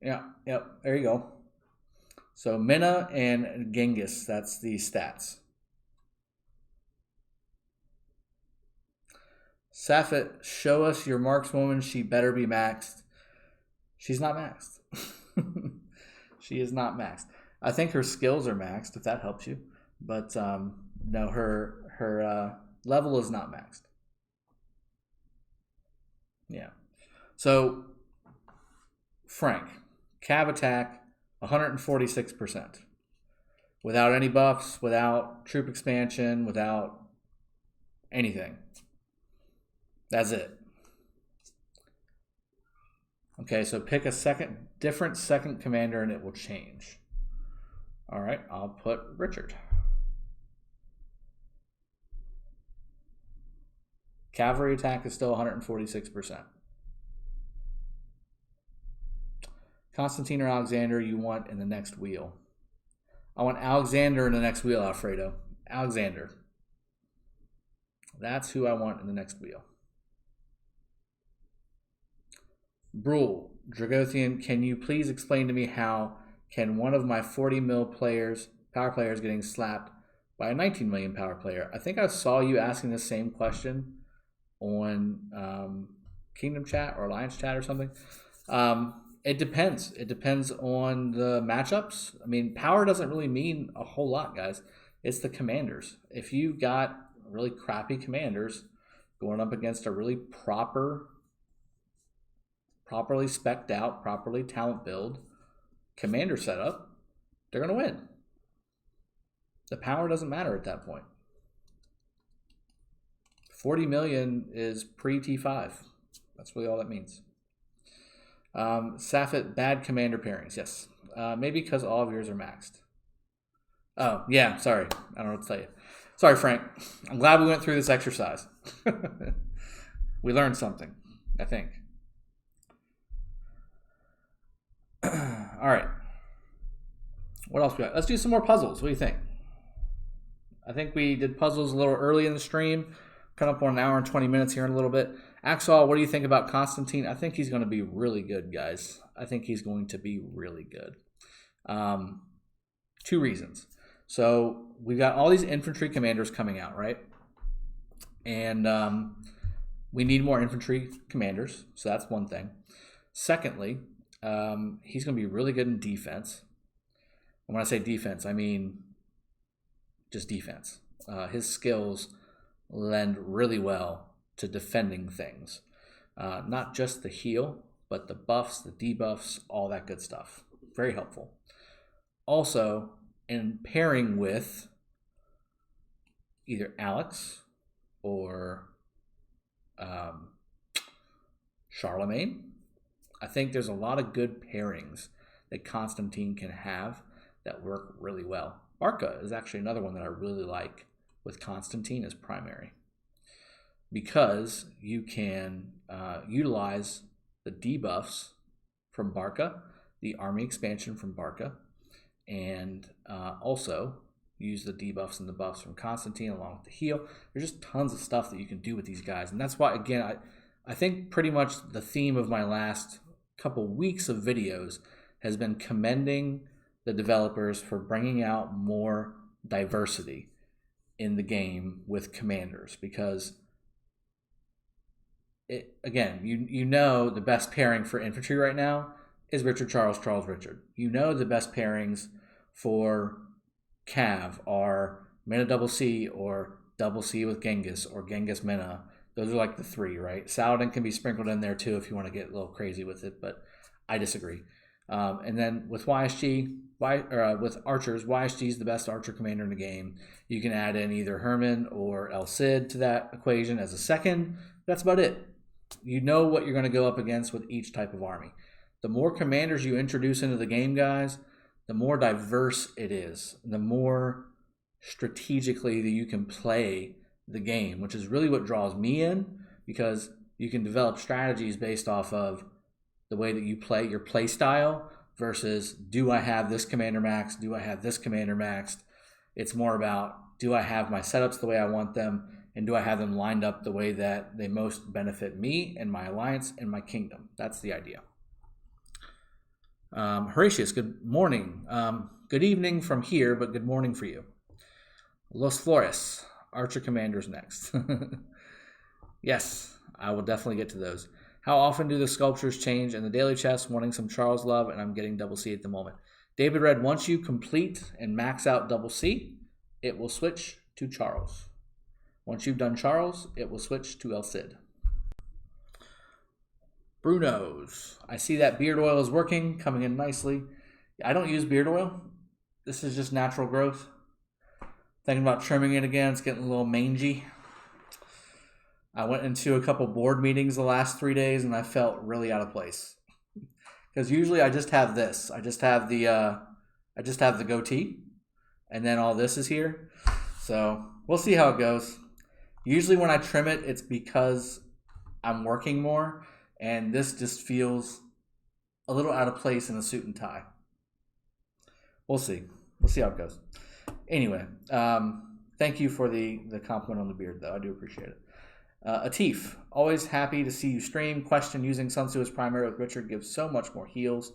Yeah, yep, there you go. So Minna and Genghis, that's the stats. Safet, show us your markswoman. She better be maxed. She's not maxed. She is not maxed. I think her skills are maxed, if that helps you. But no, her level is not maxed. Yeah. So, Frank, Cav attack, 146%. Without any buffs, without troop expansion, without anything. That's it. Okay, so pick a different second commander and it will change. All right, I'll put Richard. Cavalry attack is still 146%. Constantine or Alexander you want in the next wheel? I want Alexander in the next wheel, Alfredo. Alexander. That's who I want in the next wheel. Brule, Dragothian, can you please explain to me how can one of my 40 mil power players getting slapped by a 19 million power player? I think I saw you asking the same question on Kingdom Chat or Alliance Chat or something. It depends. It depends on the matchups. I mean, power doesn't really mean a whole lot, guys. It's the commanders. If you got really crappy commanders going up against a really properly spec'd out, properly talent build commander setup, they're going to win. The power doesn't matter at that point. 40 million is pre-T5. That's really all that means. Safet, bad commander pairings. Yes. Maybe because all of yours are maxed. Oh, yeah. Sorry. I don't know what to tell you. Sorry, Frank. I'm glad we went through this exercise. We learned something, I think. All right. What else we got? Let's do some more puzzles. What do you think? I think we did puzzles a little early in the stream. Coming up on an hour and 20 minutes here in a little bit. Axel, what do you think about Constantine? I think he's going to be really good, guys. I think he's going to be really good. 2 reasons. So we've got all these infantry commanders coming out, right? And we need more infantry commanders. So that's one thing. Secondly, he's going to be really good in defense. And when I say defense, I mean just defense. His skills lend really well to defending things. Not just the heal, but the buffs, the debuffs, all that good stuff. Very helpful. Also, in pairing with either Alex or Charlemagne, I think there's a lot of good pairings that Constantine can have that work really well. Barca is actually another one that I really like with Constantine as primary, because you can utilize the debuffs from Barca, the army expansion from Barca, and also use the debuffs and the buffs from Constantine along with the heal. There's just tons of stuff that you can do with these guys. And that's why, again, I think pretty much the theme of my last couple weeks of videos has been commending the developers for bringing out more diversity in the game with commanders, because again, you know the best pairing for infantry right now is Richard Charles Richard. You know the best pairings for Cav are Minna double C or double C with Genghis or Genghis Minna. Those are like the three, right? Saladin can be sprinkled in there too if you want to get a little crazy with it, but I disagree. And then with YSG, with archers, YSG is the best archer commander in the game. You can add in either Herman or El Cid to that equation as a second. That's about it. You know what you're going to go up against with each type of army. The more commanders you introduce into the game, guys, the more diverse it is. The more strategically that you can play the game, which is really what draws me in, because you can develop strategies based off of the way that you play, your play style, versus do I have this commander maxed? Do I have this commander maxed? It's more about, do I have my setups the way I want them, and do I have them lined up the way that they most benefit me and my alliance and my kingdom? That's the idea. Horatius, good morning. Good evening from here, but good morning for you. Los Flores, Archer Commanders next. Yes, I will definitely get to those. How often do the sculptures change in the daily chest? Wanting some Charles love, and I'm getting double C at the moment. David Red, once you complete and max out double C, it will switch to Charles. Once you've done Charles, it will switch to El Cid. Bruno's. I see that beard oil is working, coming in nicely. I don't use beard oil. This is just natural growth. Thinking about trimming it again. It's getting a little mangy. I went into a couple board meetings the last 3 days, and I felt really out of place. Because usually I just have this. I just have the goatee, and then all this is here. So we'll see how it goes. Usually when I trim it, it's because I'm working more, and this just feels a little out of place in a suit and tie. We'll see. We'll see how it goes. Anyway, thank you for the compliment on the beard, though. I do appreciate it. Atif, always happy to see you stream. Question, using Sun Tzu as primary with Richard gives so much more heals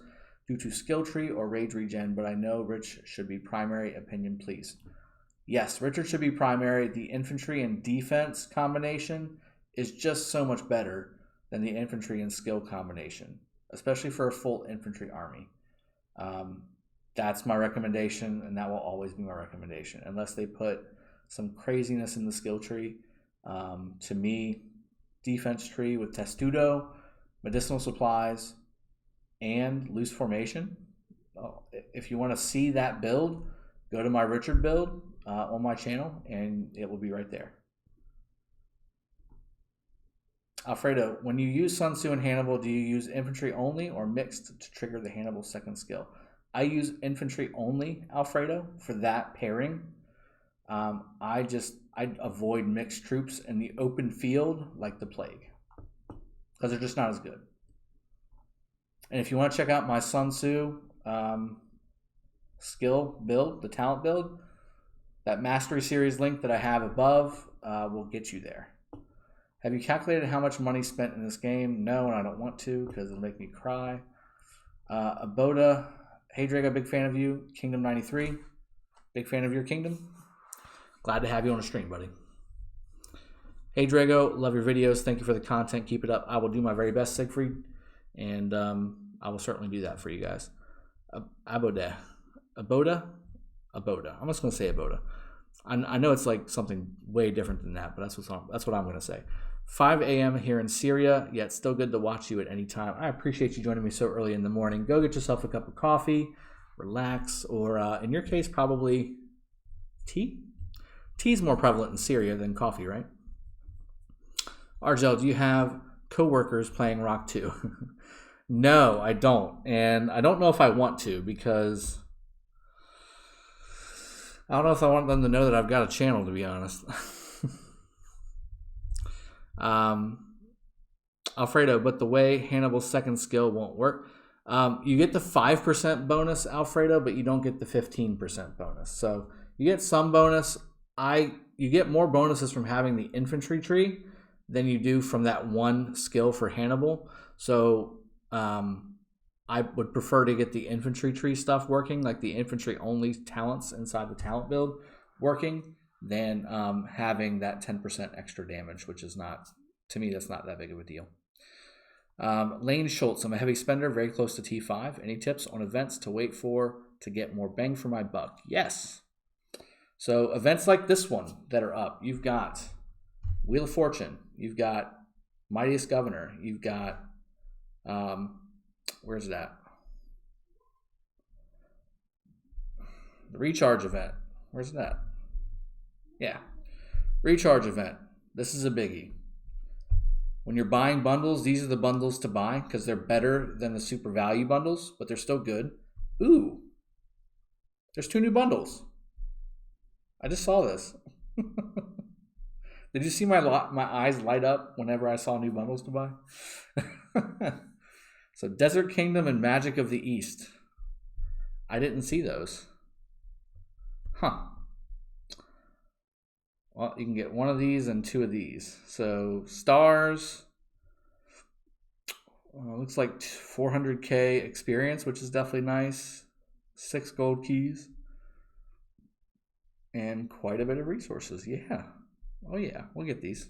due to skill tree or rage regen, but I know Rich should be primary. Opinion, please. Yes, Richard should be primary. The infantry and defense combination is just so much better than the infantry and skill combination, especially for a full infantry army. That's my recommendation, and that will always be my recommendation, unless they put some craziness in the skill tree. To me, defense tree with Testudo, medicinal supplies, and loose formation. If you want to see that build, go to my Richard build on my channel, and it will be right there. Alfredo, when you use Sun Tzu and Hannibal, do you use infantry only or mixed to trigger the Hannibal second skill? I use infantry only, Alfredo, for that pairing. I avoid mixed troops in the open field like the plague, because they're just not as good. And if you want to check out my Sun Tzu skill build, the talent build, that Mastery Series link that I have above will get you there. Have you calculated how much money spent in this game? No, and I don't want to because it'll make me cry. Aboda, hey Drago, big fan of you. Kingdom 93, big fan of your kingdom. Glad to have you on the stream, buddy. Hey Drago, love your videos. Thank you for the content. Keep it up. I will do my very best, Siegfried, and I will certainly do that for you guys. Aboda. I'm just going to say Aboda. I know it's like something way different than that, but that's what I'm going to say. 5 a.m. here in Syria, yet still good to watch you at any time. I appreciate you joining me so early in the morning. Go get yourself a cup of coffee, relax, or in your case, probably tea. Tea's more prevalent in Syria than coffee, right? Argel, do you have coworkers playing Rock 2? No, I don't. And I don't know if I want to, because I don't know if I want them to know that I've got a channel, to be honest. Alfredo, but the way Hannibal's second skill won't work. You get the 5% bonus, Alfredo, but you don't get the 15% bonus. So you get some bonus. You get more bonuses from having the infantry tree than you do from that one skill for Hannibal. So I would prefer to get the infantry tree stuff working, like the infantry only talents inside the talent build working, than having that 10% extra damage, which is not, to me, that's not that big of a deal. Lane Schultz, I'm a heavy spender, very close to T5. Any tips on events to wait for to get more bang for my buck? Yes. So events like this one that are up, you've got Wheel of Fortune. You've got Mightiest Governor. You've got, where's it at? The Recharge event. Where's it at? Yeah. Recharge event. This is a biggie. When you're buying bundles, these are the bundles to buy because they're better than the super value bundles, but they're still good. Ooh. There's 2 new bundles. I just saw this. Did you see my eyes light up whenever I saw new bundles to buy? So Desert Kingdom and Magic of the East. I didn't see those. Huh. Well, you can get 1 of these and 2 of these. So stars. Looks like 400k experience, which is definitely nice. 6 gold keys. And quite a bit of resources. Yeah. Oh yeah, we'll get these.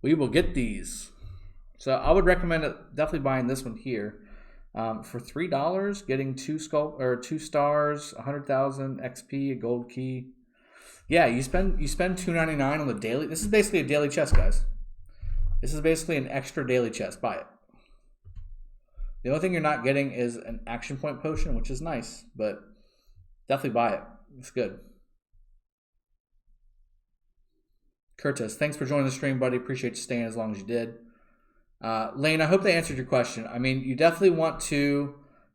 We will get these. So I would recommend definitely buying this one here. For $3, getting 2 stars, 100,000 XP, a gold key. Yeah, you spend $2.99 on the daily. This is basically a daily chest, guys. This is basically an extra daily chest. Buy it. The only thing you're not getting is an action point potion, which is nice, but definitely buy it. It's good. Curtis, thanks for joining the stream, buddy. Appreciate you staying as long as you did. Lane, I hope they answered your question. I mean, you definitely want to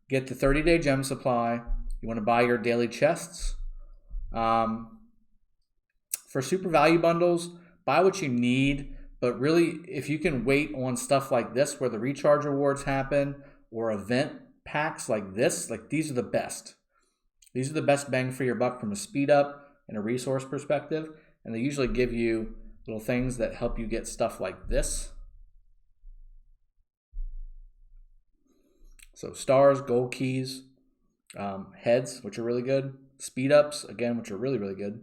get the 30-day gem supply. You want to buy your daily chests. For super value bundles, buy what you need. But really, if you can wait on stuff like this where the recharge rewards happen or event packs like this, like these are the best. These are the best bang for your buck from a speed up and a resource perspective. And they usually give you little things that help you get stuff like this. So stars, gold keys, heads, which are really good. Speed ups, again, which are really, really good.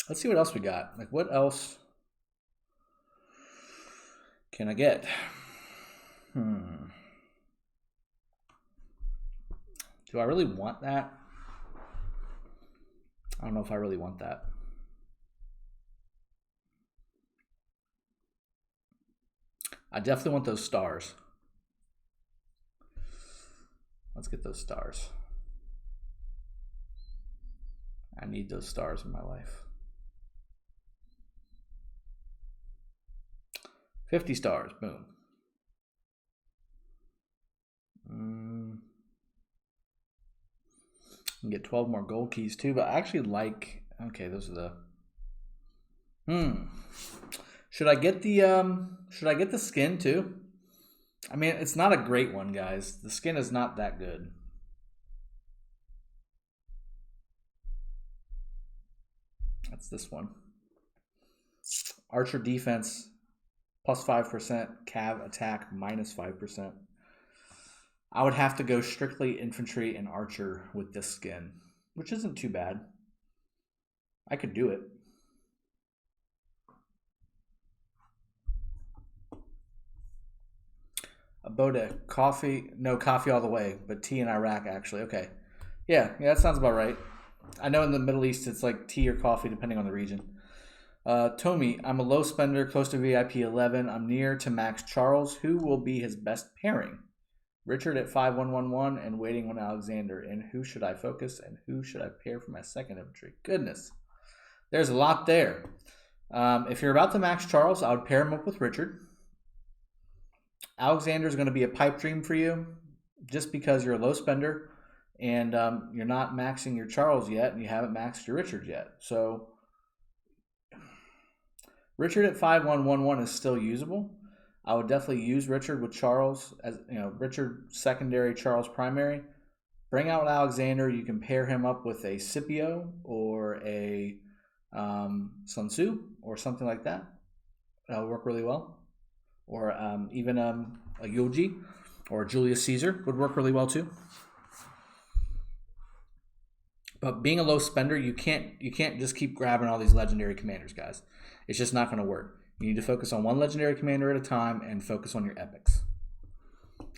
Let's see what else we got. Like, what else can I get? Do I really want that? I don't know if I really want that. I definitely want those stars. Let's get those stars. I need those stars in my life. 50 stars, boom. You can get 12 more gold keys too, but I actually like, okay, those are the, Should I get the skin too? I mean, it's not a great one, guys. The skin is not that good. That's this one. Archer defense plus 5%, cav attack minus 5%. I would have to go strictly infantry and archer with this skin, which isn't too bad. I could do it. A Boda, coffee, no coffee all the way, but tea in Iraq actually. Okay. Yeah, that sounds about right. I know in the Middle East it's like tea or coffee depending on the region. Tomi, I'm a low spender, close to VIP 11. I'm near to Max Charles. Who will be his best pairing? Richard at 5111 and waiting on Alexander. And who should I focus and who should I pair for my second infantry? Goodness. There's a lot there. If you're about to Max Charles, I would pair him up with Richard. Alexander is going to be a pipe dream for you just because you're a low spender and you're not maxing your Charles yet and you haven't maxed your Richard yet. So Richard at 5111 is still usable. I would definitely use Richard with Charles as, Richard secondary, Charles primary. Bring out Alexander. You can pair him up with a Scipio or a Sun Tzu or something like that. That'll work really well. Or even a Yoji or Julius Caesar would work really well too. But being a low spender, you can't just keep grabbing all these legendary commanders, guys. It's just not going to work. You need to focus on one legendary commander at a time and focus on your epics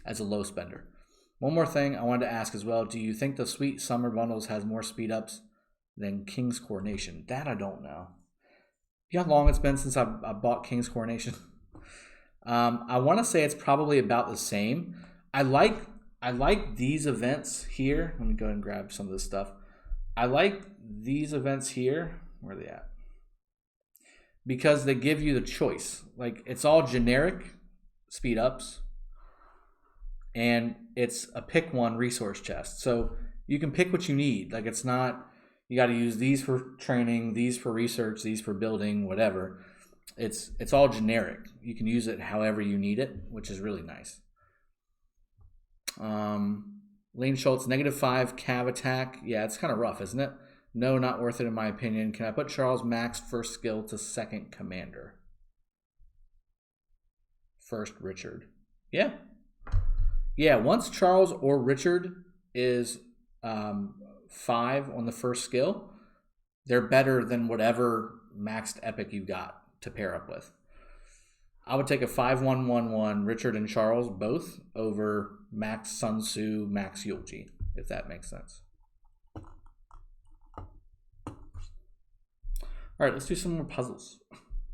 as a low spender. One more thing I wanted to ask as well. Do you think the Sweet Summer Bundles has more speed ups than King's Coronation? That I don't know. You know how long it's been since I bought King's Coronation? I want to say it's probably about the same. I like these events here. Let me go ahead and grab some of this stuff. I like these events here. Where are they at? Because they give you the choice. Like, it's all generic speed ups, and it's a pick one resource chest. So you can pick what you need. Like, it's not, you got to use these for training, these for research, these for building, whatever. It's all generic. You can use it however you need it, which is really nice. Lane Schultz, -5 cav attack. Yeah, it's kind of rough, isn't it? No, not worth it in my opinion. Can I put Charles max first skill to second commander? First Richard. Yeah. Yeah, once Charles or Richard is 5 on the first skill, they're better than whatever maxed epic you got to pair up with. I would take a 5-1-1-1 Richard and Charles both over Max Sun Tzu, Max Yulji, if that makes sense. All right, let's do some more puzzles.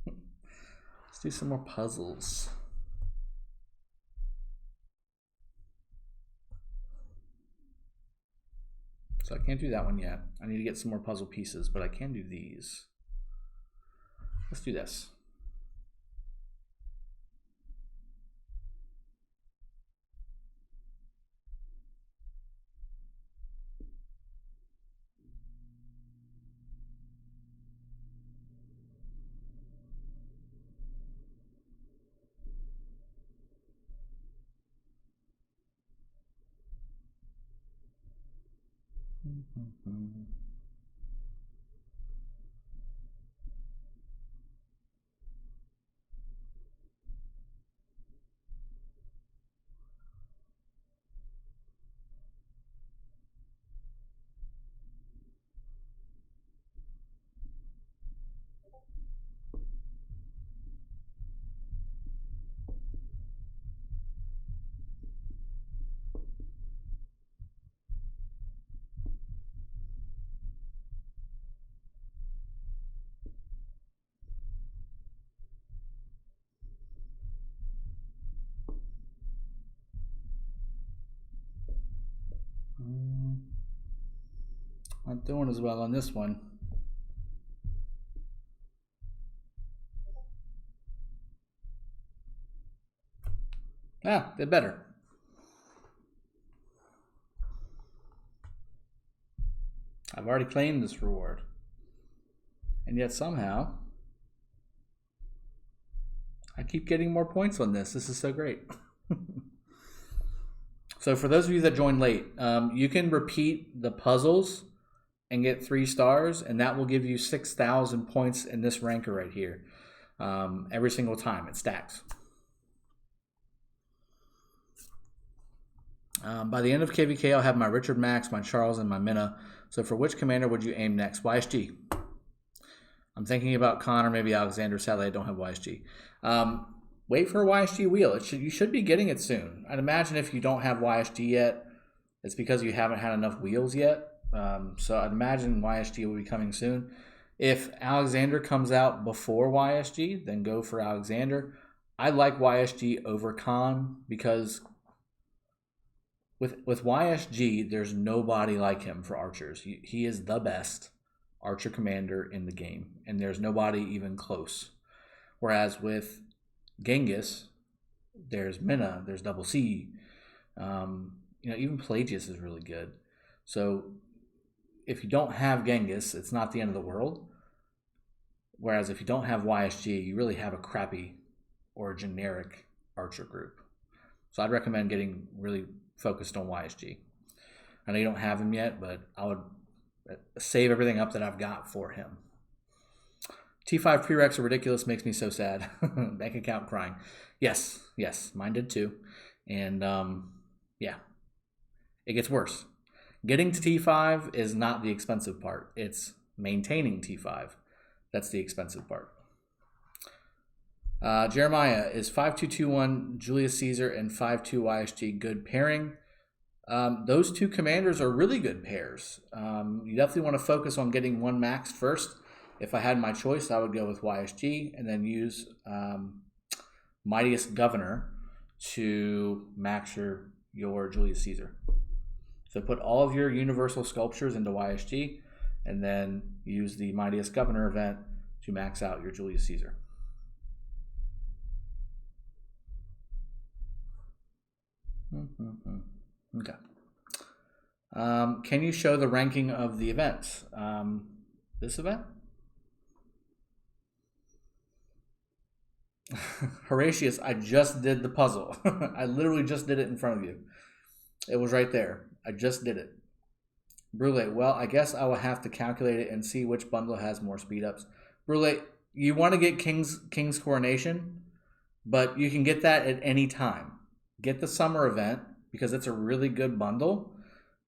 Let's do some more puzzles. So I can't do that one yet. I need to get some more puzzle pieces, but I can do these. Let's do this. Not doing as well on this one. Ah, they're better. I've already claimed this reward. And yet somehow I keep getting more points on this. This is so great. So for those of you that joined late, you can repeat the puzzles and get 3 stars, and that will give you 6,000 points in this ranker right here. Every single time it stacks. By the end of KVK, I'll have my Richard Max, my Charles, and my Minna. So for which commander would you aim next? YSG. I'm thinking about Connor, maybe Alexander. Sadly, I don't have YSG. Wait for a YSG wheel. You should be getting it soon. I'd imagine if you don't have YSG yet, it's because you haven't had enough wheels yet. So I'd imagine YSG will be coming soon. If Alexander comes out before YSG, then go for Alexander. I like YSG over Khan because with YSG, there's nobody like him for archers. He is the best archer commander in the game, and there's nobody even close. Whereas with Genghis, there's Minna, there's Double C. Even Pelagius is really good. So if you don't have Genghis, it's not the end of the world. Whereas if you don't have YSG, you really have a crappy or a generic archer group. So I'd recommend getting really focused on YSG. I know you don't have him yet, but I would save everything up that I've got for him. T5 prereqs are ridiculous, makes me so sad. Bank account crying. Yes, mine did too. And yeah, it gets worse. Getting to T5 is not the expensive part. It's maintaining T5. That's the expensive part. Jeremiah, is 5221 Julius Caesar and 52 YSG good pairing? Those two commanders are really good pairs. You definitely want to focus on getting one maxed first. if I had my choice, I would go with YSG and then use Mightiest Governor to max your Julius Caesar. So put all of your universal sculptures into YSG and then use the Mightiest Governor event to max out your Julius Caesar. Okay. Can you show the ranking of the events? This event? Horatius, I just did the puzzle. I literally just did it in front of you. It was right there. I just did it. Brule, well, I guess I will have to calculate it and see which bundle has more speed ups. Brule, you want to get King's Coronation, but you can get that at any time. Get the summer event because it's a really good bundle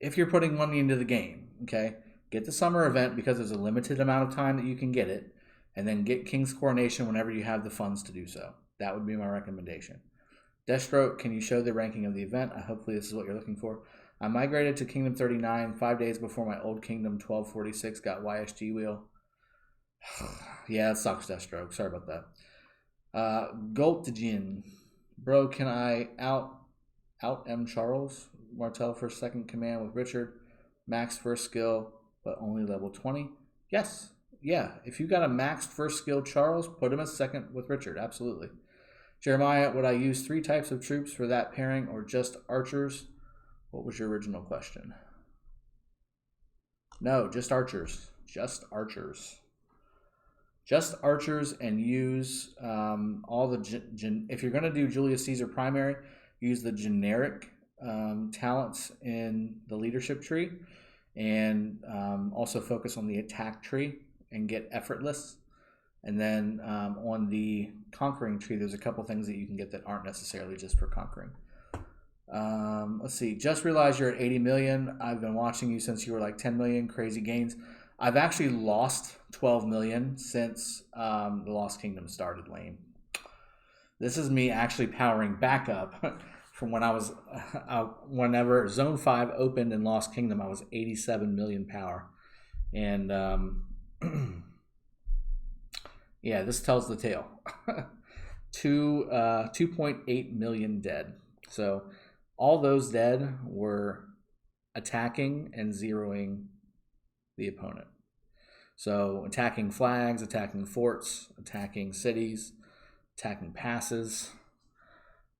if you're putting money into the game, okay? Get the summer event because there's a limited amount of time that you can get it, and then get King's Coronation whenever you have the funds to do so. That would be my recommendation. Deathstroke, can you show the ranking of the event? Hopefully this is what you're looking for. I migrated to Kingdom 39 5 days before my old Kingdom 1246 got YSG wheel. Yeah, that sucks, Deathstroke. Sorry about that. Goltjin. Bro, can I out M Charles Martel for second command with Richard? Max first skill, but only level 20? Yes. Yeah. If you got a maxed first skill Charles, put him as second with Richard. Absolutely. Jeremiah, would I use 3 types of troops for that pairing or just archers? What was your original question? No, just archers. Just archers. Just archers, and use all the... if you're going to do Julius Caesar primary, use the generic talents in the leadership tree, and also focus on the attack tree and get effortless. And then on the conquering tree, there's a couple things that you can get that aren't necessarily just for conquering. Let's see. Just realized you're at 80 million. I've been watching you since you were like 10 million. Crazy gains. I've actually lost 12 million since the Lost Kingdom started, Lane. This is me actually powering back up from when I was, whenever Zone 5 opened in Lost Kingdom, I was 87 million power. And yeah, this tells the tale. 2.8 million dead. So all those dead were attacking and zeroing the opponent. So attacking flags, attacking forts, attacking cities, attacking passes.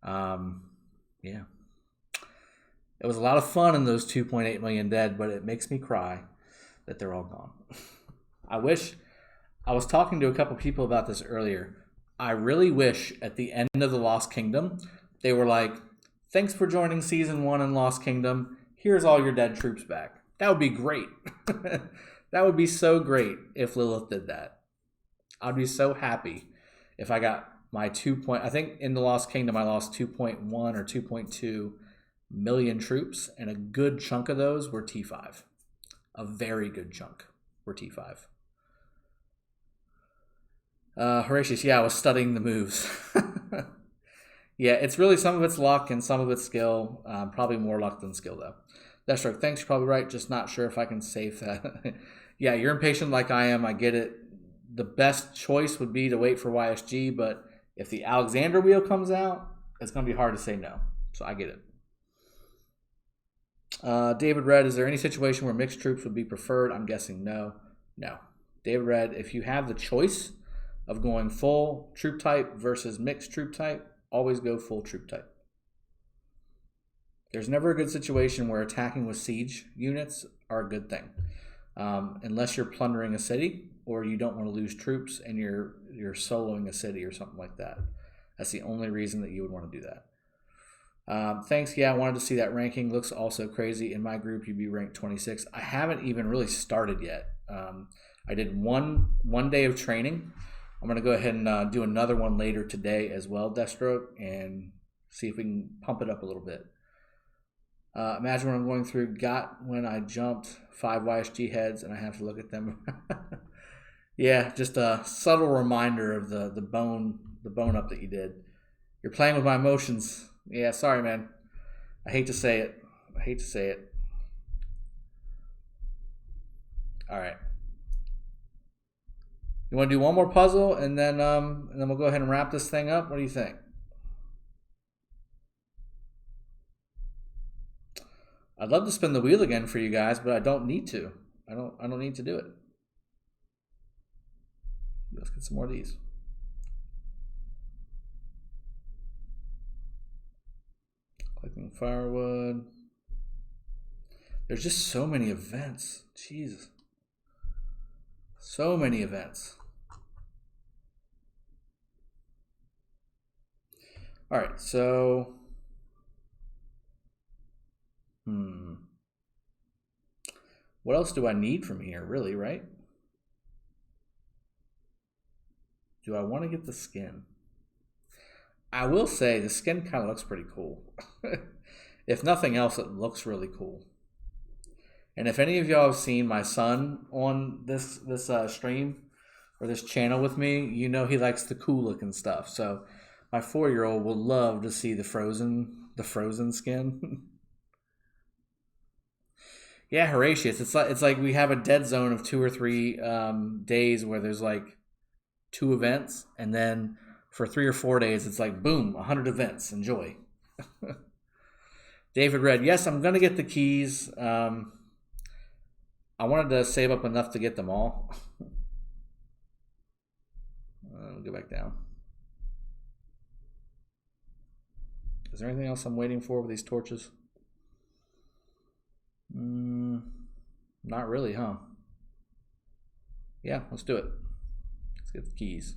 Yeah. It was a lot of fun in those 2.8 million dead, but it makes me cry that they're all gone. I was talking to a couple people about this earlier. I really wish at the end of the Lost Kingdom, they were like, thanks for joining Season 1 in Lost Kingdom. Here's all your dead troops back. That would be great. That would be so great if Lilith did that. I'd be so happy if I got my I think in the Lost Kingdom I lost 2.1 or 2.2 million troops, and a good chunk of those were T5. A very good chunk were T5. Horatius, yeah, I was studying the moves. Yeah, it's really some of it's luck and some of it's skill. Probably more luck than skill, though. Deathstroke, thanks, you're probably right. Just not sure if I can save that. Yeah, you're impatient like I am. I get it. The best choice would be to wait for YSG, but if the Alexander wheel comes out, it's going to be hard to say no. So I get it. David Red, is there any situation where mixed troops would be preferred? I'm guessing no. No. David Red, if you have the choice of going full troop type versus mixed troop type, always go full troop type. There's never a good situation where attacking with siege units are a good thing. Unless you're plundering a city or you don't want to lose troops and you're soloing a city or something like that. That's the only reason that you would want to do that. Thanks. Yeah, I wanted to see that ranking. Looks also crazy. In my group, you'd be ranked 26. I haven't even really started yet. I did one day of training. I'm going to go ahead and do another one later today as well, Deathstroke, and see if we can pump it up a little bit. Imagine what I'm going through. Got when I jumped 5 YSG heads and I have to look at them. Yeah, just a subtle reminder of the bone up that you did. You're playing with my emotions. Yeah, sorry, man. I hate to say it. All right. You want to do one more puzzle, and then we'll go ahead and wrap this thing up. What do you think? I'd love to spin the wheel again for you guys, but I don't need to. I don't need to do it. Let's get some more of these. Collecting firewood. There's just so many events. Jesus. So many events. All right, so what else do I need from here, really, right? Do I want to get the skin? I will say the skin kind of looks pretty cool. If nothing else, it looks really cool. And if any of y'all have seen my son on this stream or this channel with me, you know he likes the cool looking stuff. So my 4-year-old will love to see the frozen skin. Yeah, Horatius. It's like we have a dead zone of 2 or 3 days where there's like 2 events, and then for 3 or 4 days it's like boom, 100 events. Enjoy. David Red. Yes, I'm gonna get the keys. I wanted to save up enough to get them all. Go back down. Is there anything else I'm waiting for with these torches? Not really, huh? Yeah, let's do it. Let's get the keys.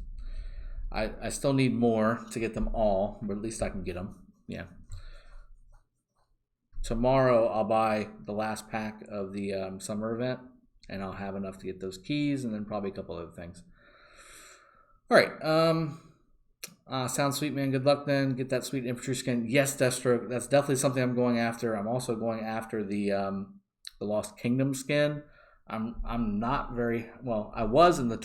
I still need more to get them all, but at least I can get them. Yeah. Tomorrow I'll buy the last pack of the summer event, and I'll have enough to get those keys, and then probably a couple other things. All right. Sounds sweet, man. Good luck then. Get that sweet infantry skin. Yes, Deathstroke. That's definitely something I'm going after. I'm also going after the Lost Kingdom skin. I'm not very well. I was in the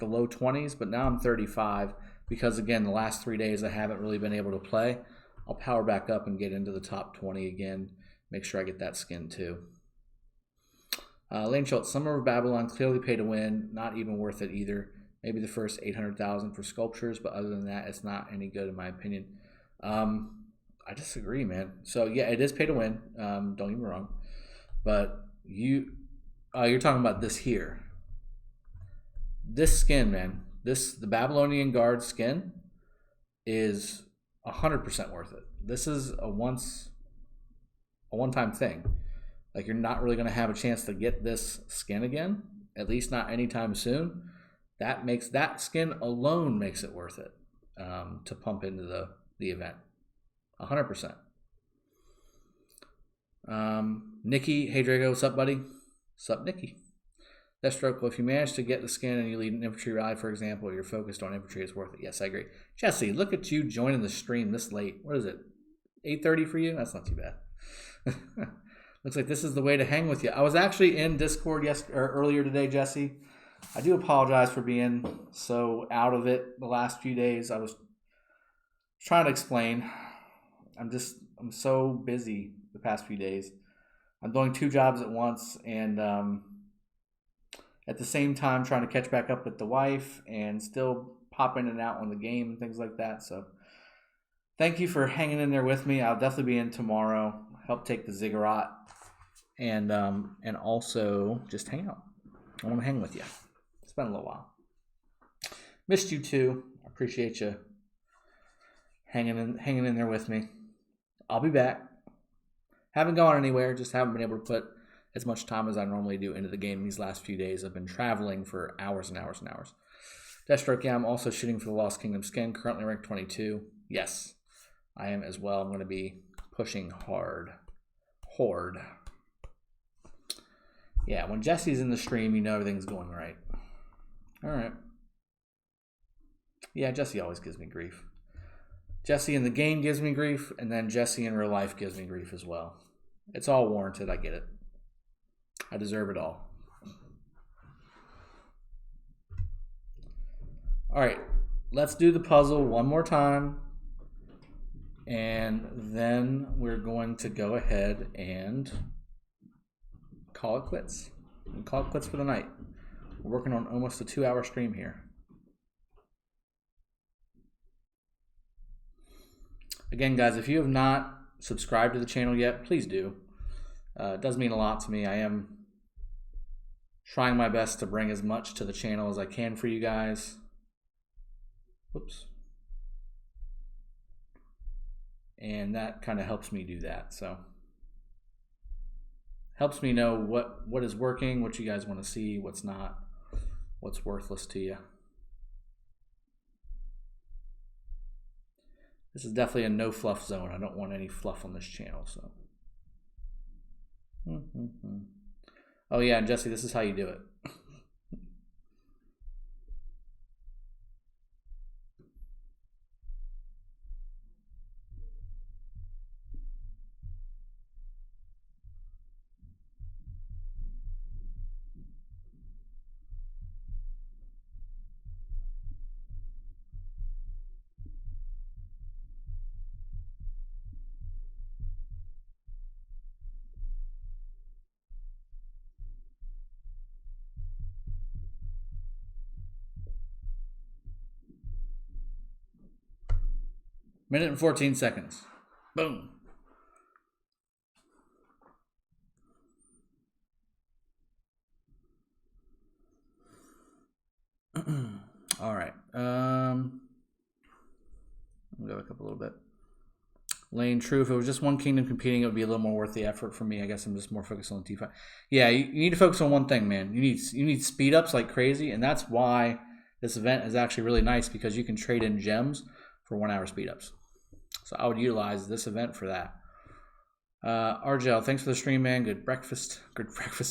low 20s, but now I'm 35 because again the last 3 days I haven't really been able to play. I'll power back up and get into the top 20 again. Make sure I get that skin too. Lane Schultz, Summer of Babylon, clearly pay to win. Not even worth it either. Maybe the first 800,000 for sculptures, but other than that, it's not any good in my opinion. I disagree, man. So yeah, it is pay to win. Don't get me wrong, but you're talking about this here. This skin, man. The Babylonian Guard skin is 100% worth it. This is a one-time thing. Like you're not really going to have a chance to get this skin again, at least not anytime soon. That skin alone makes it worth it to pump into the event. 100%. Nikki, hey Drago, what's up, buddy? What's up, Nikki? Deathstroke, well, if you manage to get the skin and you lead an infantry rally, for example, or you're focused on infantry, it's worth it. Yes, I agree. Jesse, look at you joining the stream this late. What is it? 8:30 for you? That's not too bad. Looks like this is the way to hang with you. I was actually in Discord earlier today, Jesse. I do apologize for being so out of it the last few days. I was trying to explain. I'm so busy the past few days. I'm doing 2 jobs at once, and at the same time trying to catch back up with the wife and still pop in and out on the game and things like that. So thank you for hanging in there with me. I'll definitely be in tomorrow, help take the ziggurat, and also just hang out. I want to hang with you. It's been a little while. Missed you too. I appreciate you hanging in there with me. I'll be back. Haven't gone anywhere, just haven't been able to put as much time as I normally do into the game these last few days. I've been traveling for hours and hours and hours. Deathstroke, yeah, I'm also shooting for the Lost Kingdom skin, currently ranked 22. Yes, I am as well. I'm going to be pushing hard. Horde. Yeah, when Jesse's in the stream, you know everything's going right. All right. Yeah, Jesse always gives me grief. Jesse in the game gives me grief, and then Jesse in real life gives me grief as well. It's all warranted. I get it. I deserve it all. All right, let's do the puzzle one more time, and then we're going to go ahead and call it quits. And call it quits for the night. We're working on almost a 2-hour stream here. Again, guys, if you have not subscribed to the channel yet, please do. It does mean a lot to me. I am trying my best to bring as much to the channel as I can for you guys. Whoops. And that kind of helps me do that. So helps me know what is working, what you guys want to see, what's not, what's worthless to you. This is definitely a no fluff zone. I don't want any fluff on this channel. So. Oh yeah, and Jesse, this is how you do it. Minute and 14 seconds. Boom. All right. I'll go back up a little bit. Lane, true. If it was just one kingdom competing, it would be a little more worth the effort for me. I guess I'm just more focused on T5. Yeah, you need to focus on one thing, man. You need speed ups like crazy, and that's why this event is actually really nice, because you can trade in gems for 1 hour speed ups. So I would utilize this event for that. Argel, thanks for the stream, man. Good breakfast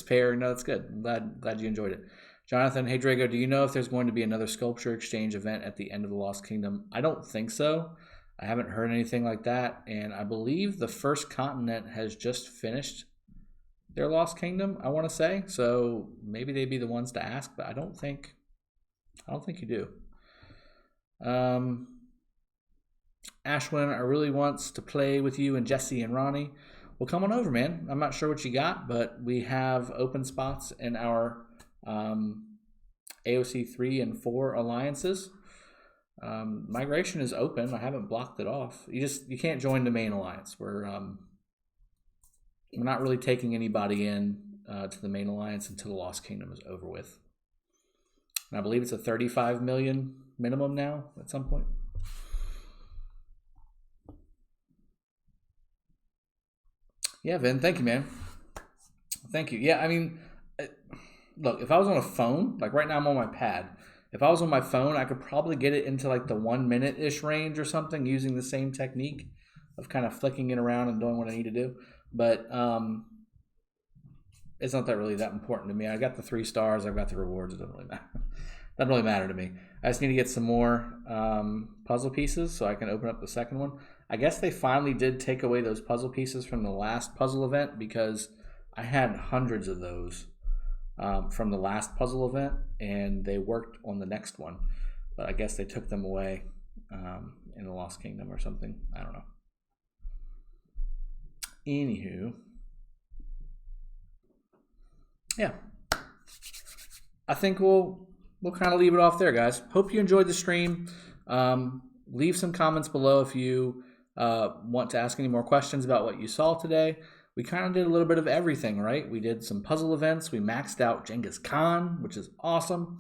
pair. No, that's good. I'm glad you enjoyed it. Jonathan, hey Drago, do you know if there's going to be another sculpture exchange event at the end of the Lost Kingdom? I don't think so. I haven't heard anything like that, and I believe the first continent has just finished their Lost Kingdom, I want to say. So maybe they'd be the ones to ask, but I don't think you do. Ashwin, I really wants to play with you and Jesse and Ronnie. Well, come on over, man. I'm not sure what you got, but we have open spots in our AOC 3 and 4 alliances. Migration is open. I haven't blocked it off. You can't join the main alliance. We're not really taking anybody in to the main alliance until the Lost Kingdom is over with. And I believe it's a 35 million minimum now at some point. Yeah, Vin, thank you, man. Thank you. Yeah, I mean, look, if I was on a phone, like right now I'm on my pad. If I was on my phone, I could probably get it into like the 1 minute-ish range or something using the same technique of kind of flicking it around and doing what I need to do. But it's not really that important to me. I got the 3 stars. I've got the rewards. It doesn't really matter. Doesn't really matter to me. I just need to get some more puzzle pieces so I can open up the second one. I guess they finally did take away those puzzle pieces from the last puzzle event, because I had hundreds of those from the last puzzle event, and they worked on the next one. But I guess they took them away in the Lost Kingdom or something. I don't know. Anywho. Yeah. I think we'll kind of leave it off there, guys. Hope you enjoyed the stream. Leave some comments below if you want to ask any more questions about what you saw today. We kind of did a little bit of everything, right? We did some puzzle events. We maxed out Genghis Khan, which is awesome.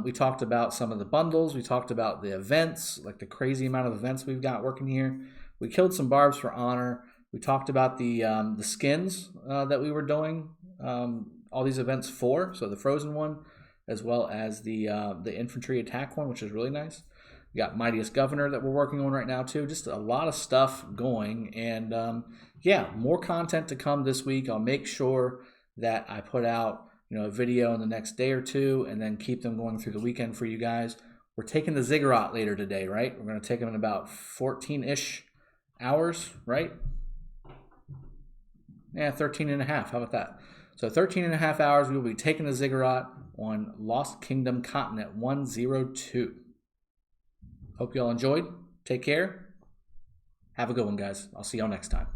We talked about some of the bundles. We talked about the events, like the crazy amount of events we've got working here. We killed some barbs for honor. We talked about the skins that we were doing all these events for. So the frozen one, as well as the infantry attack one, which is really nice. We got Mightiest Governor that we're working on right now too. Just a lot of stuff going, and yeah, more content to come this week. I'll make sure that I put out a video in the next day or two, and then keep them going through the weekend for you guys. We're taking the ziggurat later today, right? We're going to take them in about 14-ish hours, right? Yeah, 13 and a half. How about that? So 13 and a half hours, we will be taking the ziggurat on Lost Kingdom Continent 102. Hope you all enjoyed. Take care. Have a good one, guys. I'll see y'all next time.